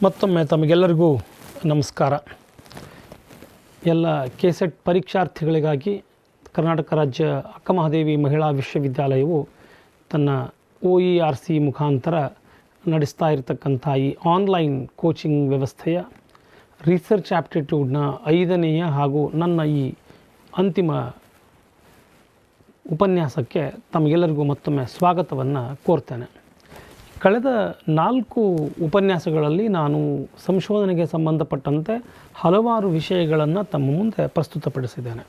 ಮತ್ತೊಮ್ಮೆ ತಮಗೆಲ್ಲರಿಗೂ ನಮಸ್ಕಾರ. ಎಲ್ಲ ಕೆಸೆಟ್ ಪರೀಕ್ಷಾರ್ಥಿಗಳಿಗಾಗಿ ಕರ್ನಾಟಕ ರಾಜ್ಯ ಅಕ್ಕಮಹಾದೇವಿ ಮಹಿಳಾ ವಿಶ್ವವಿದ್ಯಾಲಯವು ತನ್ನ OERC ಮುಖಾಂತರ ನಡೆಸ್ತಾ ಇರತಕ್ಕಂಥ ಈ ಆನ್ಲೈನ್ ಕೋಚಿಂಗ್ ವ್ಯವಸ್ಥೆಯ ರಿಸರ್ಚ್ ಆಪ್ಟಿಟ್ಯೂಡ್ನ 5ನೆಯ ಹಾಗೂ ನನ್ನ ಈ ಅಂತಿಮ ಉಪನ್ಯಾಸಕ್ಕೆ ತಮಗೆಲ್ಲರಿಗೂ ಮತ್ತೊಮ್ಮೆ ಸ್ವಾಗತವನ್ನು ಕೋರ್ತೇನೆ. ಕಳೆದ 4 ಉಪನ್ಯಾಸಗಳಲ್ಲಿ ನಾನು ಸಂಶೋಧನೆಗೆ ಸಂಬಂಧಪಟ್ಟಂತೆ ಹಲವಾರು ವಿಷಯಗಳನ್ನು ತಮ್ಮ ಮುಂದೆ ಪ್ರಸ್ತುತಪಡಿಸಿದ್ದೇನೆ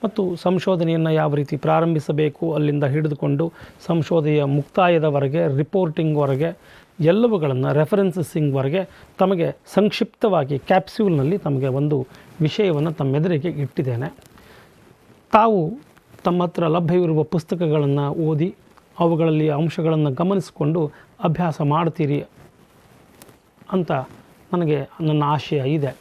ಮತ್ತು ಸಂಶೋಧನೆಯನ್ನು ಯಾವ ರೀತಿ ಪ್ರಾರಂಭಿಸಬೇಕು ಅಲ್ಲಿಂದ ಹಿಡಿದುಕೊಂಡು ಸಂಶೋಧನೆಯ ಮುಕ್ತಾಯದವರೆಗೆ, ರಿಪೋರ್ಟಿಂಗ್ವರೆಗೆ ಎಲ್ಲವುಗಳನ್ನು ರೆಫರೆನ್ಸಿಂಗ್ವರೆಗೆ ತಮಗೆ ಸಂಕ್ಷಿಪ್ತವಾಗಿ ಕ್ಯಾಪ್ಸ್ಯೂಲ್ನಲ್ಲಿ ತಮಗೆ ಒಂದು ವಿಷಯವನ್ನು ತಮ್ಮೆದುರಿಗೆ ಇಟ್ಟಿದ್ದೇನೆ. ತಾವು ತಮ್ಮ ಹತ್ರ ಲಭ್ಯವಿರುವ ಪುಸ್ತಕಗಳನ್ನು ಓದಿ ಅವುಗಳಲ್ಲಿ ಅಂಶಗಳನ್ನು ಗಮನಿಸಿಕೊಂಡು ಅಭ್ಯಾಸ ಮಾಡ್ತೀರಿ ಅಂತ ನನ್ನ ಆಶಯ ಇದೆ.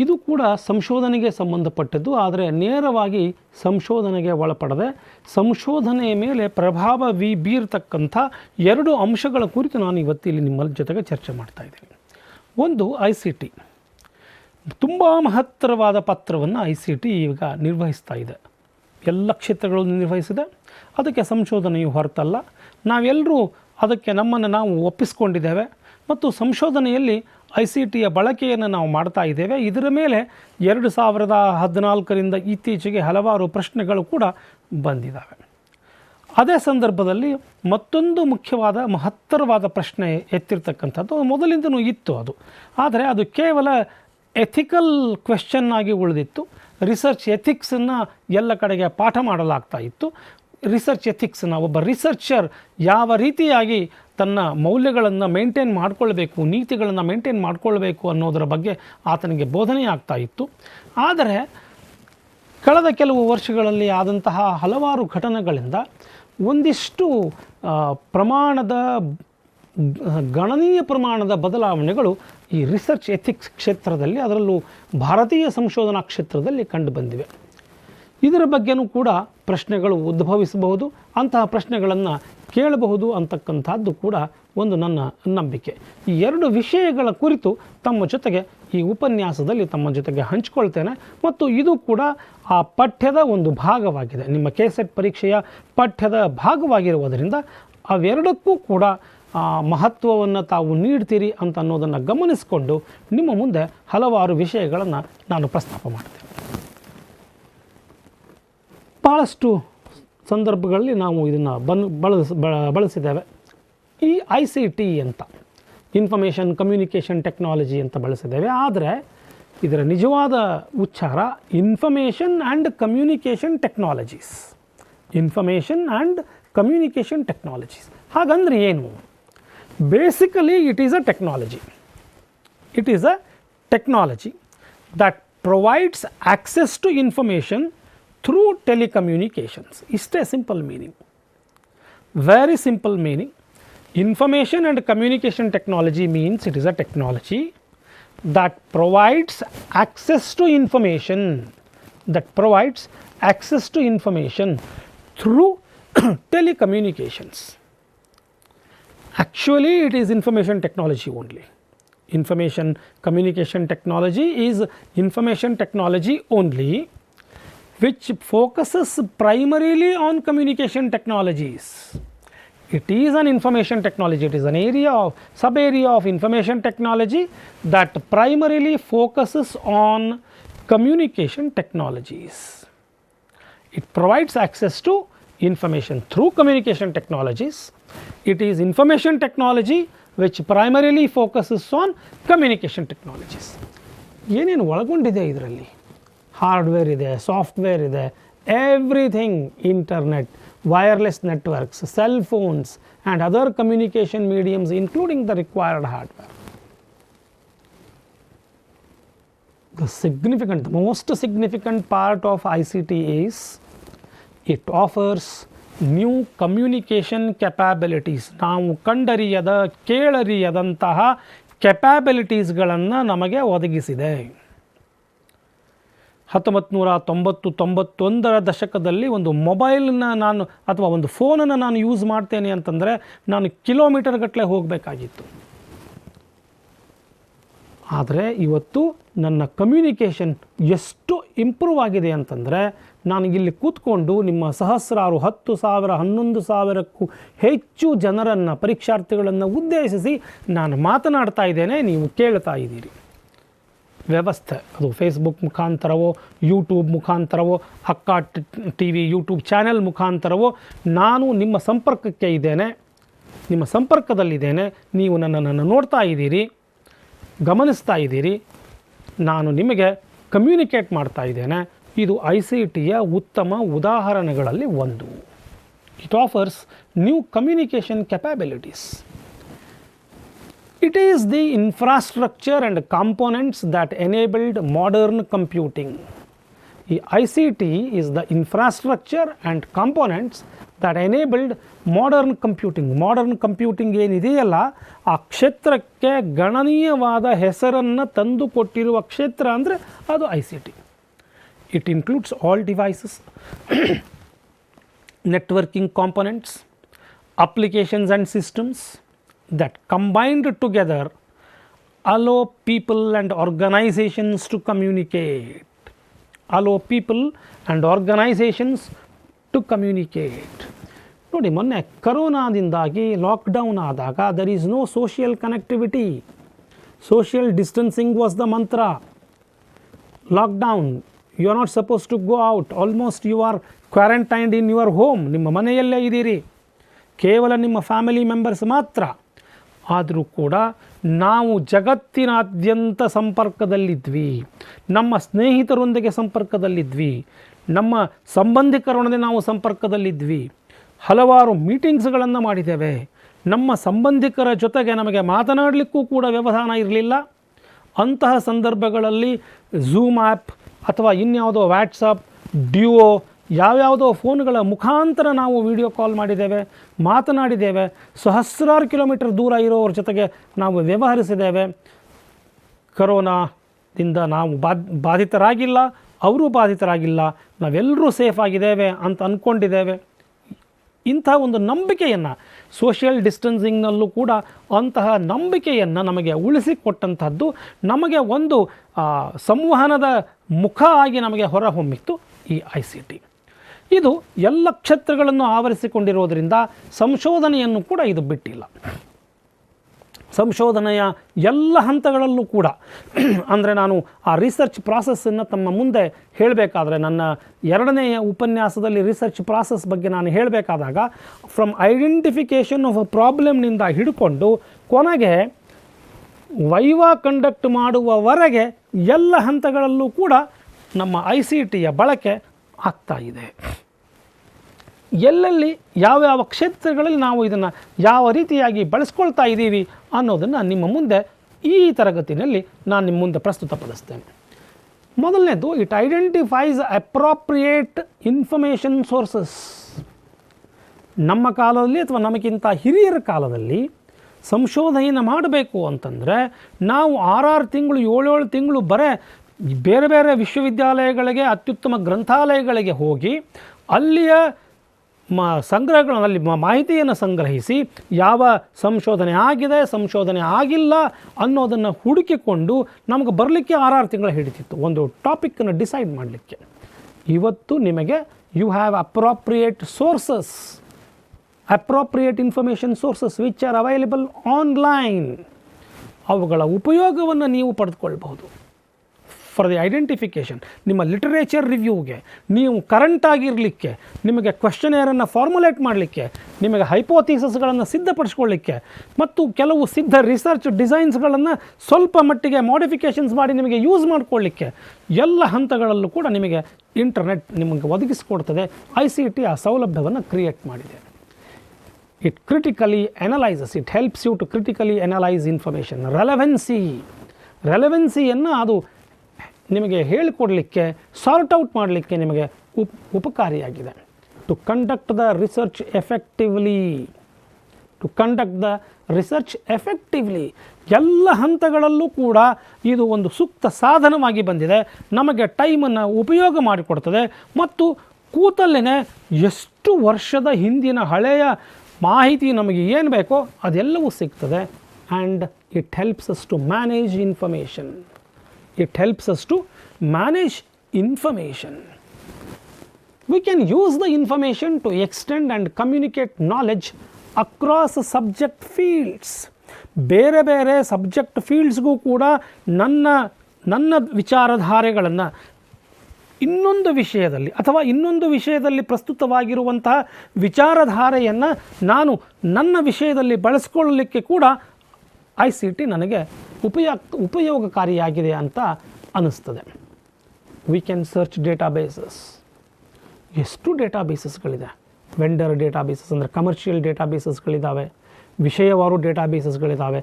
ಇದು ಕೂಡ ಸಂಶೋಧನೆಗೆ ಸಂಬಂಧಪಟ್ಟದ್ದು, ಆದರೆ ನೇರವಾಗಿ ಸಂಶೋಧನೆಗೆ ಒಳಪಡದೆ ಸಂಶೋಧನೆಯ ಮೇಲೆ ಪ್ರಭಾವ ಬೀರತಕ್ಕಂಥ 2 ಅಂಶಗಳ ಕುರಿತು ನಾನು ಇವತ್ತಿಲ್ಲಿ ನಿಮ್ಮ ಜೊತೆಗೆ ಚರ್ಚೆ ಮಾಡ್ತಾ ಇದ್ದೀನಿ. ಒಂದು ICT. ತುಂಬ ಮಹತ್ತರವಾದ ಪಾತ್ರವನ್ನು ICT ಈಗ ನಿರ್ವಹಿಸ್ತಾ ಇದೆ. ಎಲ್ಲ ಕ್ಷೇತ್ರಗಳನ್ನು ನಿರ್ವಹಿಸಿದೆ. ಅದಕ್ಕೆ ಸಂಶೋಧನೆಯು ಹೊರತಲ್ಲ. ನಾವೆಲ್ಲರೂ ಅದಕ್ಕೆ ನಮ್ಮನ್ನು ನಾವು ಒಪ್ಪಿಸ್ಕೊಂಡಿದ್ದೇವೆ ಮತ್ತು ಸಂಶೋಧನೆಯಲ್ಲಿ ICTಯ ಬಳಕೆಯನ್ನು ನಾವು ಮಾಡ್ತಾ ಇದ್ದೇವೆ. ಇದರ ಮೇಲೆ 2014ರಿಂದ ಇತ್ತೀಚೆಗೆ ಹಲವಾರು ಪ್ರಶ್ನೆಗಳು ಕೂಡ ಬಂದಿದ್ದಾವೆ. ಅದೇ ಸಂದರ್ಭದಲ್ಲಿ ಮತ್ತೊಂದು ಮುಖ್ಯವಾದ ಮಹತ್ತರವಾದ ಪ್ರಶ್ನೆ ಎತ್ತಿರ್ತಕ್ಕಂಥದ್ದು ಮೊದಲಿಂದನೂ ಇತ್ತು ಅದು, ಆದರೆ ಅದು ಕೇವಲ ಎಥಿಕಲ್ ಕ್ವೆಶ್ಚನ್ ಆಗಿ ಉಳಿದಿತ್ತು. ರಿಸರ್ಚ್ ಎಥಿಕ್ಸನ್ನು ಎಲ್ಲ ಕಡೆಗೆ ಪಾಠ ಮಾಡಲಾಗ್ತಾ ಇತ್ತು. ರಿಸರ್ಚ್ ಎಥಿಕ್ಸನ್ನು ಒಬ್ಬ ರಿಸರ್ಚರ್ ಯಾವ ರೀತಿಯಾಗಿ ತನ್ನ ಮೌಲ್ಯಗಳನ್ನು ಮೇಂಟೈನ್ ಮಾಡಿಕೊಳ್ಬೇಕು, ನೀತಿಗಳನ್ನು ಮೇಂಟೈನ್ ಮಾಡಿಕೊಳ್ಬೇಕು ಅನ್ನೋದರ ಬಗ್ಗೆ ಆತನಿಗೆ ಬೋಧನೆ ಆಗ್ತಾ ಇತ್ತು. ಆದರೆ ಕಳೆದ ಕೆಲವು ವರ್ಷಗಳಲ್ಲಿ ಆದಂತಹ ಹಲವಾರು ಘಟನೆಗಳಿಂದ ಒಂದಿಷ್ಟು ಗಣನೀಯ ಪ್ರಮಾಣದ ಬದಲಾವಣೆಗಳು ಈ ರಿಸರ್ಚ್ ಎಥಿಕ್ಸ್ ಕ್ಷೇತ್ರದಲ್ಲಿ, ಅದರಲ್ಲೂ ಭಾರತೀಯ ಸಂಶೋಧನಾ ಕ್ಷೇತ್ರದಲ್ಲಿ ಕಂಡುಬಂದಿವೆ. ಇದರ ಬಗ್ಗೆನೂ ಕೂಡ ಪ್ರಶ್ನೆಗಳು ಉದ್ಭವಿಸಬಹುದು, ಅಂತಹ ಪ್ರಶ್ನೆಗಳನ್ನು ಕೇಳಬಹುದು ಅಂತಕ್ಕಂಥದ್ದು ಕೂಡ ಒಂದು ನನ್ನ ನಂಬಿಕೆ. ಈ 2 ವಿಷಯಗಳ ಕುರಿತು ತಮ್ಮ ಜೊತೆಗೆ ಈ ಉಪನ್ಯಾಸದಲ್ಲಿ ತಮ್ಮ ಜೊತೆಗೆ ಹಂಚಿಕೊಳ್ತೇನೆ ಮತ್ತು ಇದು ಕೂಡ ಆ ಪಠ್ಯದ ಒಂದು ಭಾಗವಾಗಿದೆ. ನಿಮ್ಮ ಕೆಸೆಟ್ ಪರೀಕ್ಷೆಯ ಪಠ್ಯದ ಭಾಗವಾಗಿರುವುದರಿಂದ ಅವೆರಡಕ್ಕೂ ಕೂಡ ಮಹತ್ವವನ್ನು ತಾವು ನೀಡ್ತೀರಿ ಅಂತ ಅನ್ನೋದನ್ನು ಗಮನಿಸಿಕೊಂಡು ನಿಮ್ಮ ಮುಂದೆ ಹಲವಾರು ವಿಷಯಗಳನ್ನು ನಾನು ಪ್ರಸ್ತಾಪ ಮಾಡ್ತೇನೆ. ಭಾಳಷ್ಟು ಸಂದರ್ಭಗಳಲ್ಲಿ ನಾವು ಇದನ್ನು ಬಳಸಿದ್ದೇವೆ. ಈ ICT ಅಂತ ಇನ್ಫಾರ್ಮೇಷನ್ ಕಮ್ಯುನಿಕೇಷನ್ ಟೆಕ್ನಾಲಜಿ ಅಂತ ಬಳಸಿದ್ದೇವೆ, ಆದರೆ ಇದರ ನಿಜವಾದ ಉಚ್ಚಾರ information and communication technologies. Information and communication technologies ಹಾಗಂದ್ರೆ ಏನು? Basically, it is a technology. It is a technology that provides access to information through telecommunications. It's a simple meaning. Very simple meaning. Information and communication technology means it is a technology that provides access to information. Through telecommunications. Actually, it is information technology only. Information communication technology is information technology only, which focuses primarily on communication technologies. It is an information technology. It is an sub-area of information technology that primarily focuses on communication technologies. It provides access to information through communication technologies. It is information technology which primarily focuses on communication technologies. ಏನೇನು ಒಳಗೊಂಡಿದೆ ಇದರಲ್ಲಿ? Hardware ಇದೆ, software ಇದೆ, everything, internet, wireless networks, cell phones and other communication mediums including the required hardware. The most significant part of ICT is it offers new communication capabilities. ನಾವು ಕಂಡರಿಯದ ಕೇಳರಿಯದಂತಹ ಕೆಪ್ಯಾಬಿಲಿಟೀಸ್ಗಳನ್ನು ನಮಗೆ ಒದಗಿಸಿದೆ. 1990-91ರ ದಶಕದಲ್ಲಿ ಒಂದು ಮೊಬೈಲನ್ನು ನಾನು ಅಥವಾ ಒಂದು ಫೋನನ್ನು ನಾನು ಯೂಸ್ ಮಾಡ್ತೇನೆ ಅಂತಂದರೆ ನಾನು ಕಿಲೋಮೀಟರ್ ಗಟ್ಟಲೆ ಹೋಗಬೇಕಾಗಿತ್ತು. ಆದರೆ ಇವತ್ತು ನನ್ನ ಕಮ್ಯುನಿಕೇಷನ್ ಎಷ್ಟು ಇಂಪ್ರೂವ್ ಆಗಿದೆ ಅಂತಂದರೆ, ನನಗಿಲ್ಲಿ ಕೂತ್ಕೊಂಡು ನಿಮ್ಮ ಸಹಸ್ರಾರು 10,000 11,000ಕ್ಕೂ ಹೆಚ್ಚು ಜನರನ್ನು, ಪರೀಕ್ಷಾರ್ಥಿಗಳನ್ನು ಉದ್ದೇಶಿಸಿ ನಾನು ಮಾತನಾಡ್ತಾ ಇದ್ದೇನೆ, ನೀವು ಕೇಳ್ತಾ ಇದ್ದೀರಿ. ವ್ಯವಸ್ಥೆ ಅದು ಫೇಸ್ಬುಕ್ ಮುಖಾಂತರವೋ, ಯೂಟ್ಯೂಬ್ ಮುಖಾಂತರವೋ, ಅಕ್ಕ TV ಯೂಟ್ಯೂಬ್ ಚಾನೆಲ್ ಮುಖಾಂತರವೋ ನಾನು ನಿಮ್ಮ ಸಂಪರ್ಕಕ್ಕೆ ಇದ್ದೇನೆ, ನಿಮ್ಮ ಸಂಪರ್ಕದಲ್ಲಿದ್ದೇನೆ. ನೀವು ನನ್ನನ್ನು ನೋಡ್ತಾ ಇದ್ದೀರಿ, ಗಮನಿಸ್ತಾ ಇದ್ದೀರಿ, ನಾನು ನಿಮಗೆ ಕಮ್ಯುನಿಕೇಟ್ ಮಾಡ್ತಾ ಇದ್ದೇನೆ. ಇದು ICTಯ ಉತ್ತಮ ಉದಾಹರಣೆಗಳಲ್ಲಿ ಒಂದು. It offers new communication capabilities. It is the infrastructure and components that enabled modern computing. The ICT is the infrastructure and components that enabled modern computing. Modern computing ಏನಿದೆಯಲ್ಲ, ಆ ಕ್ಷೇತ್ರಕ್ಕೆ ಗಣನೀಯವಾದ ಹೆಸರನ್ನು ತಂದು ಕೊಟ್ಟಿರುವ ಕ್ಷೇತ್ರ ಅಂದರೆ ಅದು ICT. It includes all devices, networking components, applications and systems that combined together allow people and organizations to communicate. Allow people and organizations to communicate. ನೋಡಿ, ಮೊನ್ನೆ ಕರೋನಾದಿಂದಾಗಿ ಲಾಕ್ಡೌನ್ ಆದಾಗ there is no social connectivity. Social distancing was the mantra. Lockdown, you are not supposed to go out. Almost you are quarantined in your home. ನಿಮ್ಮ ಮನೆಯಲ್ಲೇ ಇದ್ದೀರಿ, ಕೇವಲ ನಿಮ್ಮ family members ಮಾತ್ರ. ಆದರೂ ಕೂಡ ನಾವು ಜಗತ್ತಿನಾದ್ಯಂತ ಸಂಪರ್ಕದಲ್ಲಿದ್ವಿ, ನಮ್ಮ ಸ್ನೇಹಿತರೊಂದಿಗೆ ಸಂಪರ್ಕದಲ್ಲಿದ್ವಿ, ನಮ್ಮ ಸಂಬಂಧಿಕರೊಂದಿಗೆ ನಾವು ಸಂಪರ್ಕದಲ್ಲಿದ್ವಿ, ಹಲವಾರು ಮೀಟಿಂಗ್ಸ್ಗಳನ್ನು ಮಾಡಿದ್ದೇವೆ. ನಮ್ಮ ಸಂಬಂಧಿಕರ ಜೊತೆಗೆ ನಮಗೆ ಮಾತನಾಡಲಿಕ್ಕೂ ಕೂಡ ವ್ಯವಧಾನ ಇರಲಿಲ್ಲ. ಅಂತಹ ಸಂದರ್ಭಗಳಲ್ಲಿ ಝೂಮ್ ಆ್ಯಪ್ ಅಥವಾ ಇನ್ಯಾವುದೋ ವ್ಯಾಟ್ಸಪ್, ಡ್ಯೂಯೋ, ಯಾವ್ಯಾವುದೋ ಫೋನ್ಗಳ ಮುಖಾಂತರ ನಾವು ವಿಡಿಯೋ ಕಾಲ್ ಮಾಡಿದ್ದೇವೆ, ಮಾತನಾಡಿದ್ದೇವೆ. ಸಹಸ್ರಾರು ಕಿಲೋಮೀಟರ್ ದೂರ ಇರೋವ್ರ ಜೊತೆಗೆ ನಾವು ವ್ಯವಹರಿಸಿದ್ದೇವೆ. ಕರೋನಾದಿಂದ ನಾವು ಬಾಧಿತರಾಗಿಲ್ಲ, ಅವರು ಬಾಧಿತರಾಗಿಲ್ಲ, ನಾವೆಲ್ಲರೂ ಸೇಫ್ ಆಗಿದ್ದೇವೆ ಅಂತ ಅಂದ್ಕೊಂಡಿದ್ದೇವೆ. ಇಂಥ ಒಂದು ನಂಬಿಕೆಯನ್ನು, ಸೋಷಿಯಲ್ ಡಿಸ್ಟೆನ್ಸಿಂಗ್ನಲ್ಲೂ ಕೂಡ ಅಂತಹ ನಂಬಿಕೆಯನ್ನು ನಮಗೆ ಉಳಿಸಿಕೊಟ್ಟಂಥದ್ದು, ನಮಗೆ ಒಂದು ಸಂವಹನದ ಮುಖ ಆಗಿ ನಮಗೆ ಹೊರಹೊಮ್ಮಿತ್ತು ಈ ICT. ಇದು ಎಲ್ಲ ಕ್ಷೇತ್ರಗಳನ್ನು ಆವರಿಸಿಕೊಂಡಿರೋದರಿಂದ ಸಂಶೋಧನೆಯನ್ನು ಕೂಡ ಇದು ಬಿಟ್ಟಿಲ್ಲ. ಸಂಶೋಧನೆಯ ಎಲ್ಲ ಹಂತಗಳಲ್ಲೂ ಕೂಡ, ಅಂದರೆ ನಾನು ಆ ರಿಸರ್ಚ್ ಪ್ರಾಸೆಸ್ಸನ್ನು ತಮ್ಮ ಮುಂದೆ ಹೇಳಬೇಕಾದ್ರೆ, ನನ್ನ 2ನೇ ಉಪನ್ಯಾಸದಲ್ಲಿ ರಿಸರ್ಚ್ ಪ್ರಾಸೆಸ್ ಬಗ್ಗೆ ನಾನು ಹೇಳಬೇಕಾದಾಗ, ಫ್ರಮ್ ಐಡೆಂಟಿಫಿಕೇಷನ್ ಆಫ್ ಅ ಪ್ರಾಬ್ಲಮ್ನಿಂದ ಹಿಡ್ಕೊಂಡು ಕೊನೆಗೆ ವೈವಾ ಕಂಡಕ್ಟ್ ಮಾಡುವವರೆಗೆ ಎಲ್ಲ ಹಂತಗಳಲ್ಲೂ ಕೂಡ ನಮ್ಮ ICTಯ ಬಳಕೆ ಆಗ್ತಾ ಇದೆ. ಎಲ್ಲೆಲ್ಲಿ ಯಾವ್ಯಾವ ಕ್ಷೇತ್ರಗಳಲ್ಲಿ ನಾವು ಇದನ್ನು ಯಾವ ರೀತಿಯಾಗಿ ಬಳಸ್ಕೊಳ್ತಾ ಇದ್ದೀವಿ ಅನ್ನೋದನ್ನು ನಿಮ್ಮ ಮುಂದೆ ಈ ತರಗತಿಯಲ್ಲಿ ನಾನು ನಿಮ್ಮ ಮುಂದೆ ಪ್ರಸ್ತುತಪಡಿಸ್ತೇನೆ. ಮೊದಲನೇದು, it identifies appropriate information sources. ನಮ್ಮ ಕಾಲದಲ್ಲಿ ಅಥವಾ ನಮಗಿಂತ ಹಿರಿಯರ ಕಾಲದಲ್ಲಿ ಸಂಶೋಧನೆಯನ್ನು ಮಾಡಬೇಕು ಅಂತಂದರೆ ನಾವು 6 ತಿಂಗಳು 7 ತಿಂಗಳು ಬರೇ ಬೇರೆ ಬೇರೆ ವಿಶ್ವವಿದ್ಯಾಲಯಗಳಿಗೆ, ಅತ್ಯುತ್ತಮ ಗ್ರಂಥಾಲಯಗಳಿಗೆ ಹೋಗಿ ಅಲ್ಲಿಯ ಸಂಗ್ರಹಗಳಲ್ಲಿ ಮಾಹಿತಿಯನ್ನು ಸಂಗ್ರಹಿಸಿ ಯಾವ ಸಂಶೋಧನೆ ಆಗಿದೆ, ಸಂಶೋಧನೆ ಆಗಿಲ್ಲ ಅನ್ನೋದನ್ನು ಹುಡುಕಿಕೊಂಡು ನಮಗೆ ಬರಲಿಕ್ಕೆ 6 ತಿಂಗಳು ಹಿಡಿತಿತ್ತು ಒಂದು ಟಾಪಿಕ್ಕನ್ನು ಡಿಸೈಡ್ ಮಾಡಲಿಕ್ಕೆ. ಇವತ್ತು ನಿಮಗೆ you have appropriate sources, appropriate information sources which are available online. ಅವುಗಳ ಉಪಯೋಗವನ್ನು ನೀವು ಪಡೆದುಕೊಳ್ಬಹುದು ಫಾರ್ ದಿ ಐಡೆಂಟಿಫಿಕೇಷನ್. ನಿಮ್ಮ ಲಿಟರೇಚರ್ ರಿವ್ಯೂಗೆ, ನೀವು ಕರೆಂಟ್ ಆಗಿರಲಿಕ್ಕೆ, ನಿಮಗೆ ಕ್ವೆಶ್ಚನೇರನ್ನು ಫಾರ್ಮುಲೇಟ್ ಮಾಡಲಿಕ್ಕೆ, ನಿಮಗೆ ಹೈಪೋಥೀಸಸ್ಗಳನ್ನು ಸಿದ್ಧಪಡಿಸ್ಕೊಳ್ಳಿಕ್ಕೆ ಮತ್ತು ಕೆಲವು ಸಿದ್ಧ ರಿಸರ್ಚ್ ಡಿಸೈನ್ಸ್ಗಳನ್ನು ಸ್ವಲ್ಪ ಮಟ್ಟಿಗೆ ಮಾಡಿಫಿಕೇಷನ್ಸ್ ಮಾಡಿ ನಿಮಗೆ ಯೂಸ್ ಮಾಡಿಕೊಳ್ಳಿಕ್ಕೆ ಎಲ್ಲ ಹಂತಗಳಲ್ಲೂ ಕೂಡ ನಿಮಗೆ ಇಂಟರ್ನೆಟ್ ನಿಮಗೆ ಒದಗಿಸಿಕೊಡ್ತದೆ. ICT ಆ ಸೌಲಭ್ಯವನ್ನು ಕ್ರಿಯೇಟ್ ಮಾಡಿದೆ. It critically analyses, it helps you to critically analyse information. ರೆಲೆವೆನ್ಸಿಯನ್ನು ಅದು ನಿಮಗೆ ಹೇಳಿಕೊಡಲಿಕ್ಕೆ, ಸಾರ್ಟ್ ಔಟ್ ಮಾಡಲಿಕ್ಕೆ ನಿಮಗೆ ಉಪಕಾರಿಯಾಗಿದೆ. To conduct the research effectively ಎಲ್ಲ ಹಂತಗಳಲ್ಲೂ ಕೂಡ ಇದು ಒಂದು ಸೂಕ್ತ ಸಾಧನವಾಗಿ ಬಂದಿದೆ. ನಮಗೆ ಟೈಮನ್ನು ಉಪಯೋಗ ಮಾಡಿಕೊಡ್ತದೆ ಮತ್ತು ಕೂತಲ್ಲೇ ಎಷ್ಟು ವರ್ಷದ ಹಿಂದಿನ ಹಳೆಯ ಮಾಹಿತಿ ನಮಗೆ ಏನು ಬೇಕೋ ಅದೆಲ್ಲವೂ ಸಿಗ್ತದೆ. and it helps us to manage information. It helps us to manage information. We can use the information to extend and communicate knowledge across subject fields. ಬೇರೆ ಬೇರೆ ಸಬ್ಜೆಕ್ಟ್ ಫೀಲ್ಡ್ಸ್ಗೂ ಕೂಡ ನನ್ನ ವಿಚಾರಧಾರೆಗಳನ್ನು ಇನ್ನೊಂದು ವಿಷಯದಲ್ಲಿ ಅಥವಾ ಇನ್ನೊಂದು ವಿಷಯದಲ್ಲಿ ಪ್ರಸ್ತುತವಾಗಿರುವಂತಹ ವಿಚಾರಧಾರೆಯನ್ನು ನಾನು ನನ್ನ ವಿಷಯದಲ್ಲಿ ಬಳಸ್ಕೊಳ್ಳಲಿಕ್ಕೆ ಕೂಡ ICT ನನಗೆ ಉಪಯೋಗಕಾರಿಯಾಗಿದೆ ಅಂತ ಅನ್ನಿಸ್ತದೆ. We can search databases. ಎಷ್ಟು ಡೇಟಾಬೇಸಸ್ಗಳಿದೆ. ವೆಂಡರ್ ಡೇಟಾಬೇಸಸ್ ಅಂದರೆ ಕಮರ್ಷಿಯಲ್ ಡೇಟಾಬೇಸಸ್ಗಳಿದ್ದಾವೆ, ವಿಷಯವಾರು ಡೇಟಾಬೇಸಸ್ಗಳಿದ್ದಾವೆ,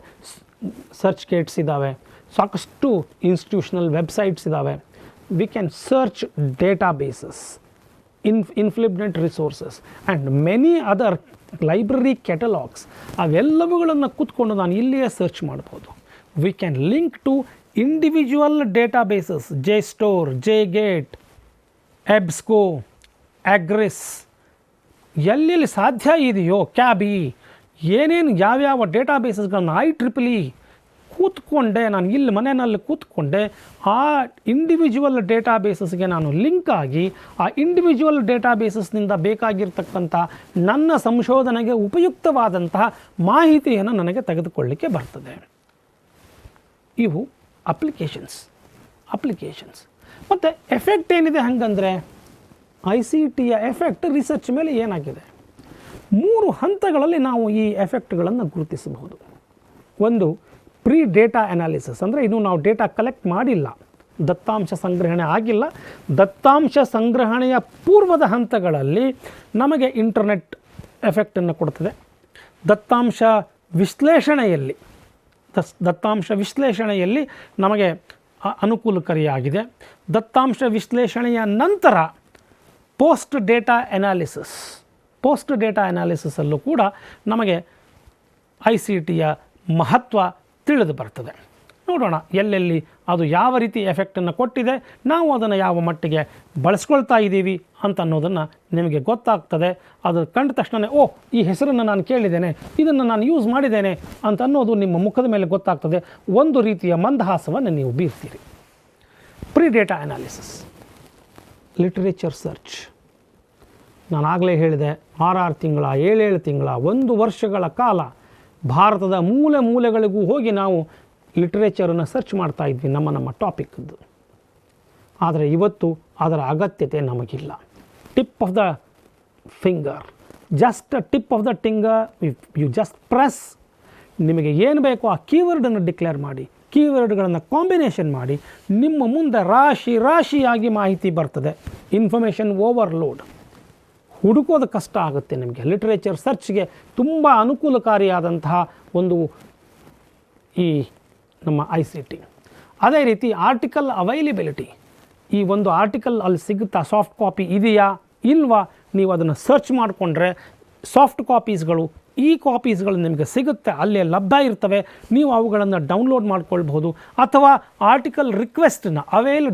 ಸರ್ಚ್ ಗೇಟ್ಸ್ ಇದ್ದಾವೆ, ಸಾಕಷ್ಟು ಇನ್ಸ್ಟಿಟ್ಯೂಷನಲ್ ವೆಬ್ಸೈಟ್ಸ್ ಇದ್ದಾವೆ. We can search databases, INFLIBNET resources and many other library catalogues. ಅವೆಲ್ಲವುಗಳನ್ನು ಕೂತ್ಕೊಂಡು ನಾನು ಇಲ್ಲಿಯೇ ಸರ್ಚ್ ಮಾಡ್ಬೋದು. We can link to individual databases, JSTOR, JGate, EBSCO, AGRIS, ಎಲ್ಲೆಲ್ಲಿ ಸಾಧ್ಯ ಇದೆಯೋ ಕ್ಯಾಬಿ, ಏನೇನು ಯಾವ್ಯಾವ ಡೇಟಾಬೇಸಸ್ಗಳನ್ನ IEEE ಕೂತ್ಕೊಂಡೆ ನಾನು ಇಲ್ಲಿ ಮನೆಯಲ್ಲಿ ಕೂತ್ಕೊಂಡೆ ಆ ಇಂಡಿವಿಜುವಲ್ ಡೇಟಾಬೇಸಸ್ಗೆ ನಾನು ಲಿಂಕ್ ಆಗಿ ಆ ಇಂಡಿವಿಜುವಲ್ ಡೇಟಾಬೇಸಸ್ನಿಂದ ಬೇಕಾಗಿರ್ತಕ್ಕಂಥ ನನ್ನ ಸಂಶೋಧನೆಗೆ ಉಪಯುಕ್ತವಾದಂತಹ ಮಾಹಿತಿಯನ್ನು ನನಗೆ ತೆಗೆದುಕೊಳ್ಳಲಿಕ್ಕೆ ಬರ್ತದೆ. ಇವು ಅಪ್ಲಿಕೇಶನ್ಸ್. ಮತ್ತು ಎಫೆಕ್ಟ್ ಏನಿದೆ ಹಾಗಂದರೆ ICTಯ ಎಫೆಕ್ಟ್ ರಿಸರ್ಚ್ ಮೇಲೆ ಏನಾಗಿದೆ? 3 ಹಂತಗಳಲ್ಲಿ ನಾವು ಈ ಎಫೆಕ್ಟ್ಗಳನ್ನು ಗುರುತಿಸಬಹುದು. ಒಂದು ಪ್ರೀ ಡೇಟಾ ಅನಾಲಿಸಿಸ್, ಅಂದರೆ ಇನ್ನು ನಾವು ಡೇಟಾ ಕಲೆಕ್ಟ್ ಮಾಡಿಲ್ಲ, ದತ್ತಾಂಶ ಸಂಗ್ರಹಣೆ ಆಗಿಲ್ಲ. ದತ್ತಾಂಶ ಸಂಗ್ರಹಣೆಯ ಪೂರ್ವದ ಹಂತಗಳಲ್ಲಿ ನಮಗೆ ಇಂಟರ್ನೆಟ್ ಎಫೆಕ್ಟನ್ನು ಕೊಡ್ತದೆ. ದತ್ತಾಂಶ ವಿಶ್ಲೇಷಣೆಯಲ್ಲಿ ನಮಗೆ ಅನುಕೂಲಕಾರಿಯಾಗಿದೆ. ದತ್ತಾಂಶ ವಿಶ್ಲೇಷಣೆಯ ನಂತರ ಪೋಸ್ಟ್ ಡೇಟಾ ಅನಾಲಿಸಿಸಲ್ಲೂ ಕೂಡ ನಮಗೆ ICTಯ ಮಹತ್ವ ತಿಳಿದು ಬರ್ತದೆ. ನೋಡೋಣ ಎಲ್ಲೆಲ್ಲಿ ಅದು ಯಾವ ರೀತಿ ಎಫೆಕ್ಟನ್ನು ಕೊಟ್ಟಿದೆ, ನಾವು ಅದನ್ನು ಯಾವ ಮಟ್ಟಿಗೆ ಬಳಸ್ಕೊಳ್ತಾ ಇದ್ದೀವಿ ಅಂತ ಅನ್ನೋದನ್ನು ನಿಮಗೆ ಗೊತ್ತಾಗ್ತದೆ. ಅದು ಕಂಡ ತಕ್ಷಣ ಈ ಹೆಸರನ್ನು ನಾನು ಕೇಳಿದ್ದೇನೆ, ಇದನ್ನು ನಾನು ಯೂಸ್ ಮಾಡಿದ್ದೇನೆ ಅಂತ ಅನ್ನೋದು ನಿಮ್ಮ ಮುಖದ ಮೇಲೆ ಗೊತ್ತಾಗ್ತದೆ. ಒಂದು ರೀತಿಯ ಮಂದಹಾಸವನ್ನು ನೀವು ಬೀರ್ತೀರಿ. Pre data analysis, literature search. ನಾನು ಆಗಲೇ ಹೇಳಿದೆ, 6 ತಿಂಗಳ 7 ತಿಂಗಳ 1 ವರ್ಷಗಳ ಕಾಲ ಭಾರತದ ಮೂಲೆಗಳಿಗೂ ಹೋಗಿ ನಾವು ಲಿಟರೇಚರನ್ನು ಸರ್ಚ್ ಮಾಡ್ತಾ ಇದ್ವಿ ನಮ್ಮ ಟಾಪಿಕ್ದು. ಆದರೆ ಇವತ್ತು ಅದರ ಅಗತ್ಯತೆ ನಮಗಿಲ್ಲ. Tip of the finger, just tip of the finger, you just press, ನಿಮಗೆ ಏನು ಬೇಕೋ ಆ ಕೀವರ್ಡನ್ನು ಡಿಕ್ಲೇರ್ ಮಾಡಿ, ಕೀವರ್ಡ್ಗಳನ್ನು ಕಾಂಬಿನೇಷನ್ ಮಾಡಿ, ನಿಮ್ಮ ಮುಂದೆ ರಾಶಿಯಾಗಿ ಮಾಹಿತಿ ಬರ್ತದೆ. ಇನ್ಫಾರ್ಮೇಷನ್ ಓವರ್ಲೋಡ್, ಹುಡುಕೋದು ಕಷ್ಟ ಆಗುತ್ತೆ ನಿಮಗೆ. ಲಿಟರೇಚರ್ ಸರ್ಚ್ಗೆ ತುಂಬ ಅನುಕೂಲಕಾರಿಯಾದಂತಹ ಒಂದು ಈ ನಮ್ಮ ICT. ಅದೇ ರೀತಿ ಆರ್ಟಿಕಲ್ ಅವೈಲಬಿಲಿಟಿ. ಈ ಒಂದು ಆರ್ಟಿಕಲ್ ಅಲ್ಲಿ ಸಿಗುತ್ತಾ, ಸಾಫ್ಟ್ ಕಾಪಿ ಇದೆಯಾ ಇಲ್ವಾ, ನೀವು ಅದನ್ನು ಸರ್ಚ್ ಮಾಡಿಕೊಂಡ್ರೆ ಸಾಫ್ಟ್ ಕಾಪೀಸ್ಗಳು, ಕಾಪೀಸ್ಗಳು ನಿಮಗೆ ಸಿಗುತ್ತೆ, ಅಲ್ಲೇ ಲಭ್ಯ ಇರ್ತವೆ. ನೀವು ಅವುಗಳನ್ನು ಡೌನ್ಲೋಡ್ ಮಾಡ್ಕೊಳ್ಬಹುದು. ಅಥವಾ ಆರ್ಟಿಕಲ್ ರಿಕ್ವೆಸ್ಟನ್ನ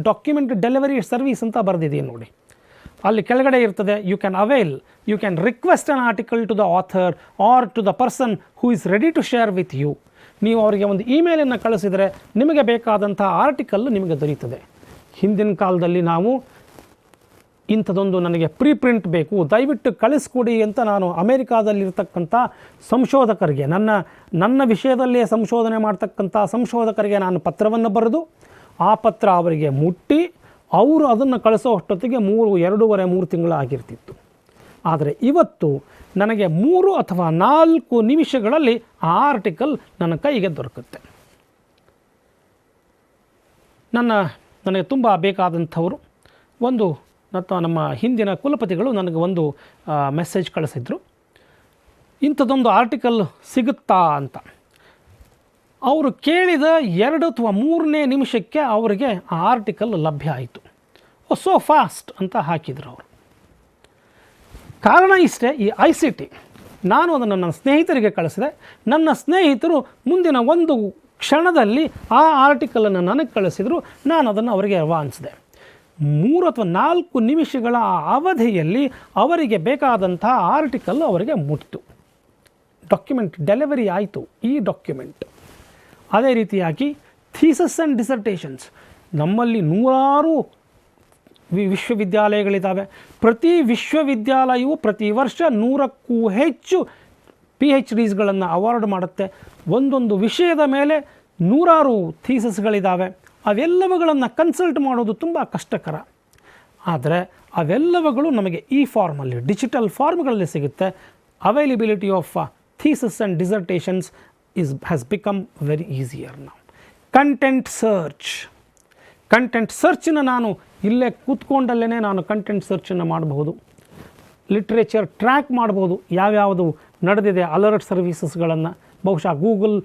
ಡಾಕ್ಯುಮೆಂಟ್ ಡೆಲಿವರಿ ಸರ್ವಿಸ್ ಅಂತ ಬರೆದಿದೆಯೇ ನೋಡಿ, ಅಲ್ಲಿ ಕೆಳಗಡೆ ಇರ್ತದೆ, you can request an article to the author or to the person who is ready to share with you. ನೀವು ಅವರಿಗೆ ಒಂದು ಇಮೇಲನ್ನು ಕಳಿಸಿದರೆ ನಿಮಗೆ ಬೇಕಾದಂಥ ಆರ್ಟಿಕಲ್ ನಿಮಗೆ ದೊರೀತದೆ. ಹಿಂದಿನ ಕಾಲದಲ್ಲಿ ನಾವು ಇಂಥದೊಂದು ನನಗೆ ಪ್ರೀಪ್ರಿಂಟ್ ಬೇಕು, ದಯವಿಟ್ಟು ಕಳಿಸ್ಕೊಡಿ ಅಂತ ನಾನು ಅಮೇರಿಕಾದಲ್ಲಿರ್ತಕ್ಕಂಥ ಸಂಶೋಧಕರಿಗೆ, ನನ್ನ ವಿಷಯದಲ್ಲೇ ಸಂಶೋಧನೆ ಮಾಡ್ತಕ್ಕಂಥ ಸಂಶೋಧಕರಿಗೆ ನಾನು ಪತ್ರವನ್ನು ಬರೆದು ಆ ಪತ್ರ ಅವರಿಗೆ ಮುಟ್ಟಿ ಅವರು ಅದನ್ನು ಕಳಿಸೋ ಅಷ್ಟೊತ್ತಿಗೆ 2.5-3 ತಿಂಗಳು ಆಗಿರ್ತಿತ್ತು. ಆದರೆ ಇವತ್ತು ನನಗೆ 3 ಅಥವಾ 4 ನಿಮಿಷಗಳಲ್ಲಿ ಆ ಆರ್ಟಿಕಲ್ ನನ್ನ ಕೈಗೆ ದೊರಕುತ್ತೆ. ನನಗೆ ತುಂಬ ಬೇಕಾದಂಥವರು ನಮ್ಮ ಹಿಂದಿನ ಕುಲಪತಿಗಳು ನನಗೆ ಒಂದು ಮೆಸೇಜ್ ಕಳಿಸಿದ್ರು, ಇಂಥದ್ದೊಂದು ಆರ್ಟಿಕಲ್ ಸಿಗುತ್ತಾ ಅಂತ. ಅವರು ಕೇಳಿದ 2 ಅಥವಾ 3ನೇ ನಿಮಿಷಕ್ಕೆ ಅವರಿಗೆ ಆ ಆರ್ಟಿಕಲ್ ಲಭ್ಯ ಆಯಿತು. ಸೋ ಫಾಸ್ಟ್ ಅಂತ ಹಾಕಿದ್ರು ಅವರು. ಕಾರಣ ಇಷ್ಟೇ, ಈ ICT. ನಾನು ಅದನ್ನು ನನ್ನ ಸ್ನೇಹಿತರಿಗೆ ಕಳಿಸಿದೆ, ನನ್ನ ಸ್ನೇಹಿತರು ಮುಂದಿನ 1 ಕ್ಷಣದಲ್ಲಿ ಆ ಆರ್ಟಿಕಲನ್ನು ನನಗೆ ಕಳಿಸಿದರು, ನಾನು ಅದನ್ನು ಅವರಿಗೆ ರವಾನಿಸಿದೆ. 3 ಅಥವಾ 4 ನಿಮಿಷಗಳ ಆ ಅವಧಿಯಲ್ಲಿ ಅವರಿಗೆ ಬೇಕಾದಂಥ ಆರ್ಟಿಕಲ್ ಅವರಿಗೆ ಮುಟ್ಟಿತು. ಡಾಕ್ಯುಮೆಂಟ್ ಡೆಲಿವರಿ ಆಯಿತು. ಈ ಡಾಕ್ಯುಮೆಂಟ್ ಅದೇ ರೀತಿಯಾಗಿ ಥೀಸಸ್ ಆ್ಯಂಡ್ ಡಿಸರ್ಟೇಷನ್ಸ್, ನಮ್ಮಲ್ಲಿ ನೂರಾರು ವಿಶ್ವವಿದ್ಯಾಲಯಗಳಿದ್ದಾವೆ. ಪ್ರತಿ ವಿಶ್ವವಿದ್ಯಾಲಯವು ಪ್ರತಿ ವರ್ಷ 100ಕ್ಕೂ ಹೆಚ್ಚು PhDsಗಳನ್ನು ಅವಾರ್ಡ್ ಮಾಡುತ್ತೆ. ಒಂದೊಂದು ವಿಷಯದ ಮೇಲೆ ನೂರಾರು ಥೀಸಸ್ಗಳಿದ್ದಾವೆ. ಅವೆಲ್ಲವುಗಳನ್ನು ಕನ್ಸಲ್ಟ್ ಮಾಡೋದು ತುಂಬ ಕಷ್ಟಕರ. ಆದರೆ ಅವೆಲ್ಲವುಗಳು ನಮಗೆ ಈ ಫಾರ್ಮಲ್ಲಿ, ಡಿಜಿಟಲ್ ಫಾರ್ಮ್ಗಳಲ್ಲಿ ಸಿಗುತ್ತೆ. Availability of theses and dissertations has become very easier now. Content ಸರ್ಚನ್ನ ನಾನು ಇಲ್ಲೇ ಕೂತ್ಕೊಂಡಲ್ಲೇ ನಾನು ಕಂಟೆಂಟ್ ಸರ್ಚನ್ನು ಮಾಡಬಹುದು. ಲಿಟ್ರೇಚರ್ ಟ್ರ್ಯಾಕ್ ಮಾಡ್ಬೋದು, ಯಾವ್ಯಾವುದು ನಡೆದಿದೆ ಅಲರ್ಟ್ ಸರ್ವೀಸಸ್ಗಳನ್ನು. ಬಹುಶಃ ಗೂಗಲ್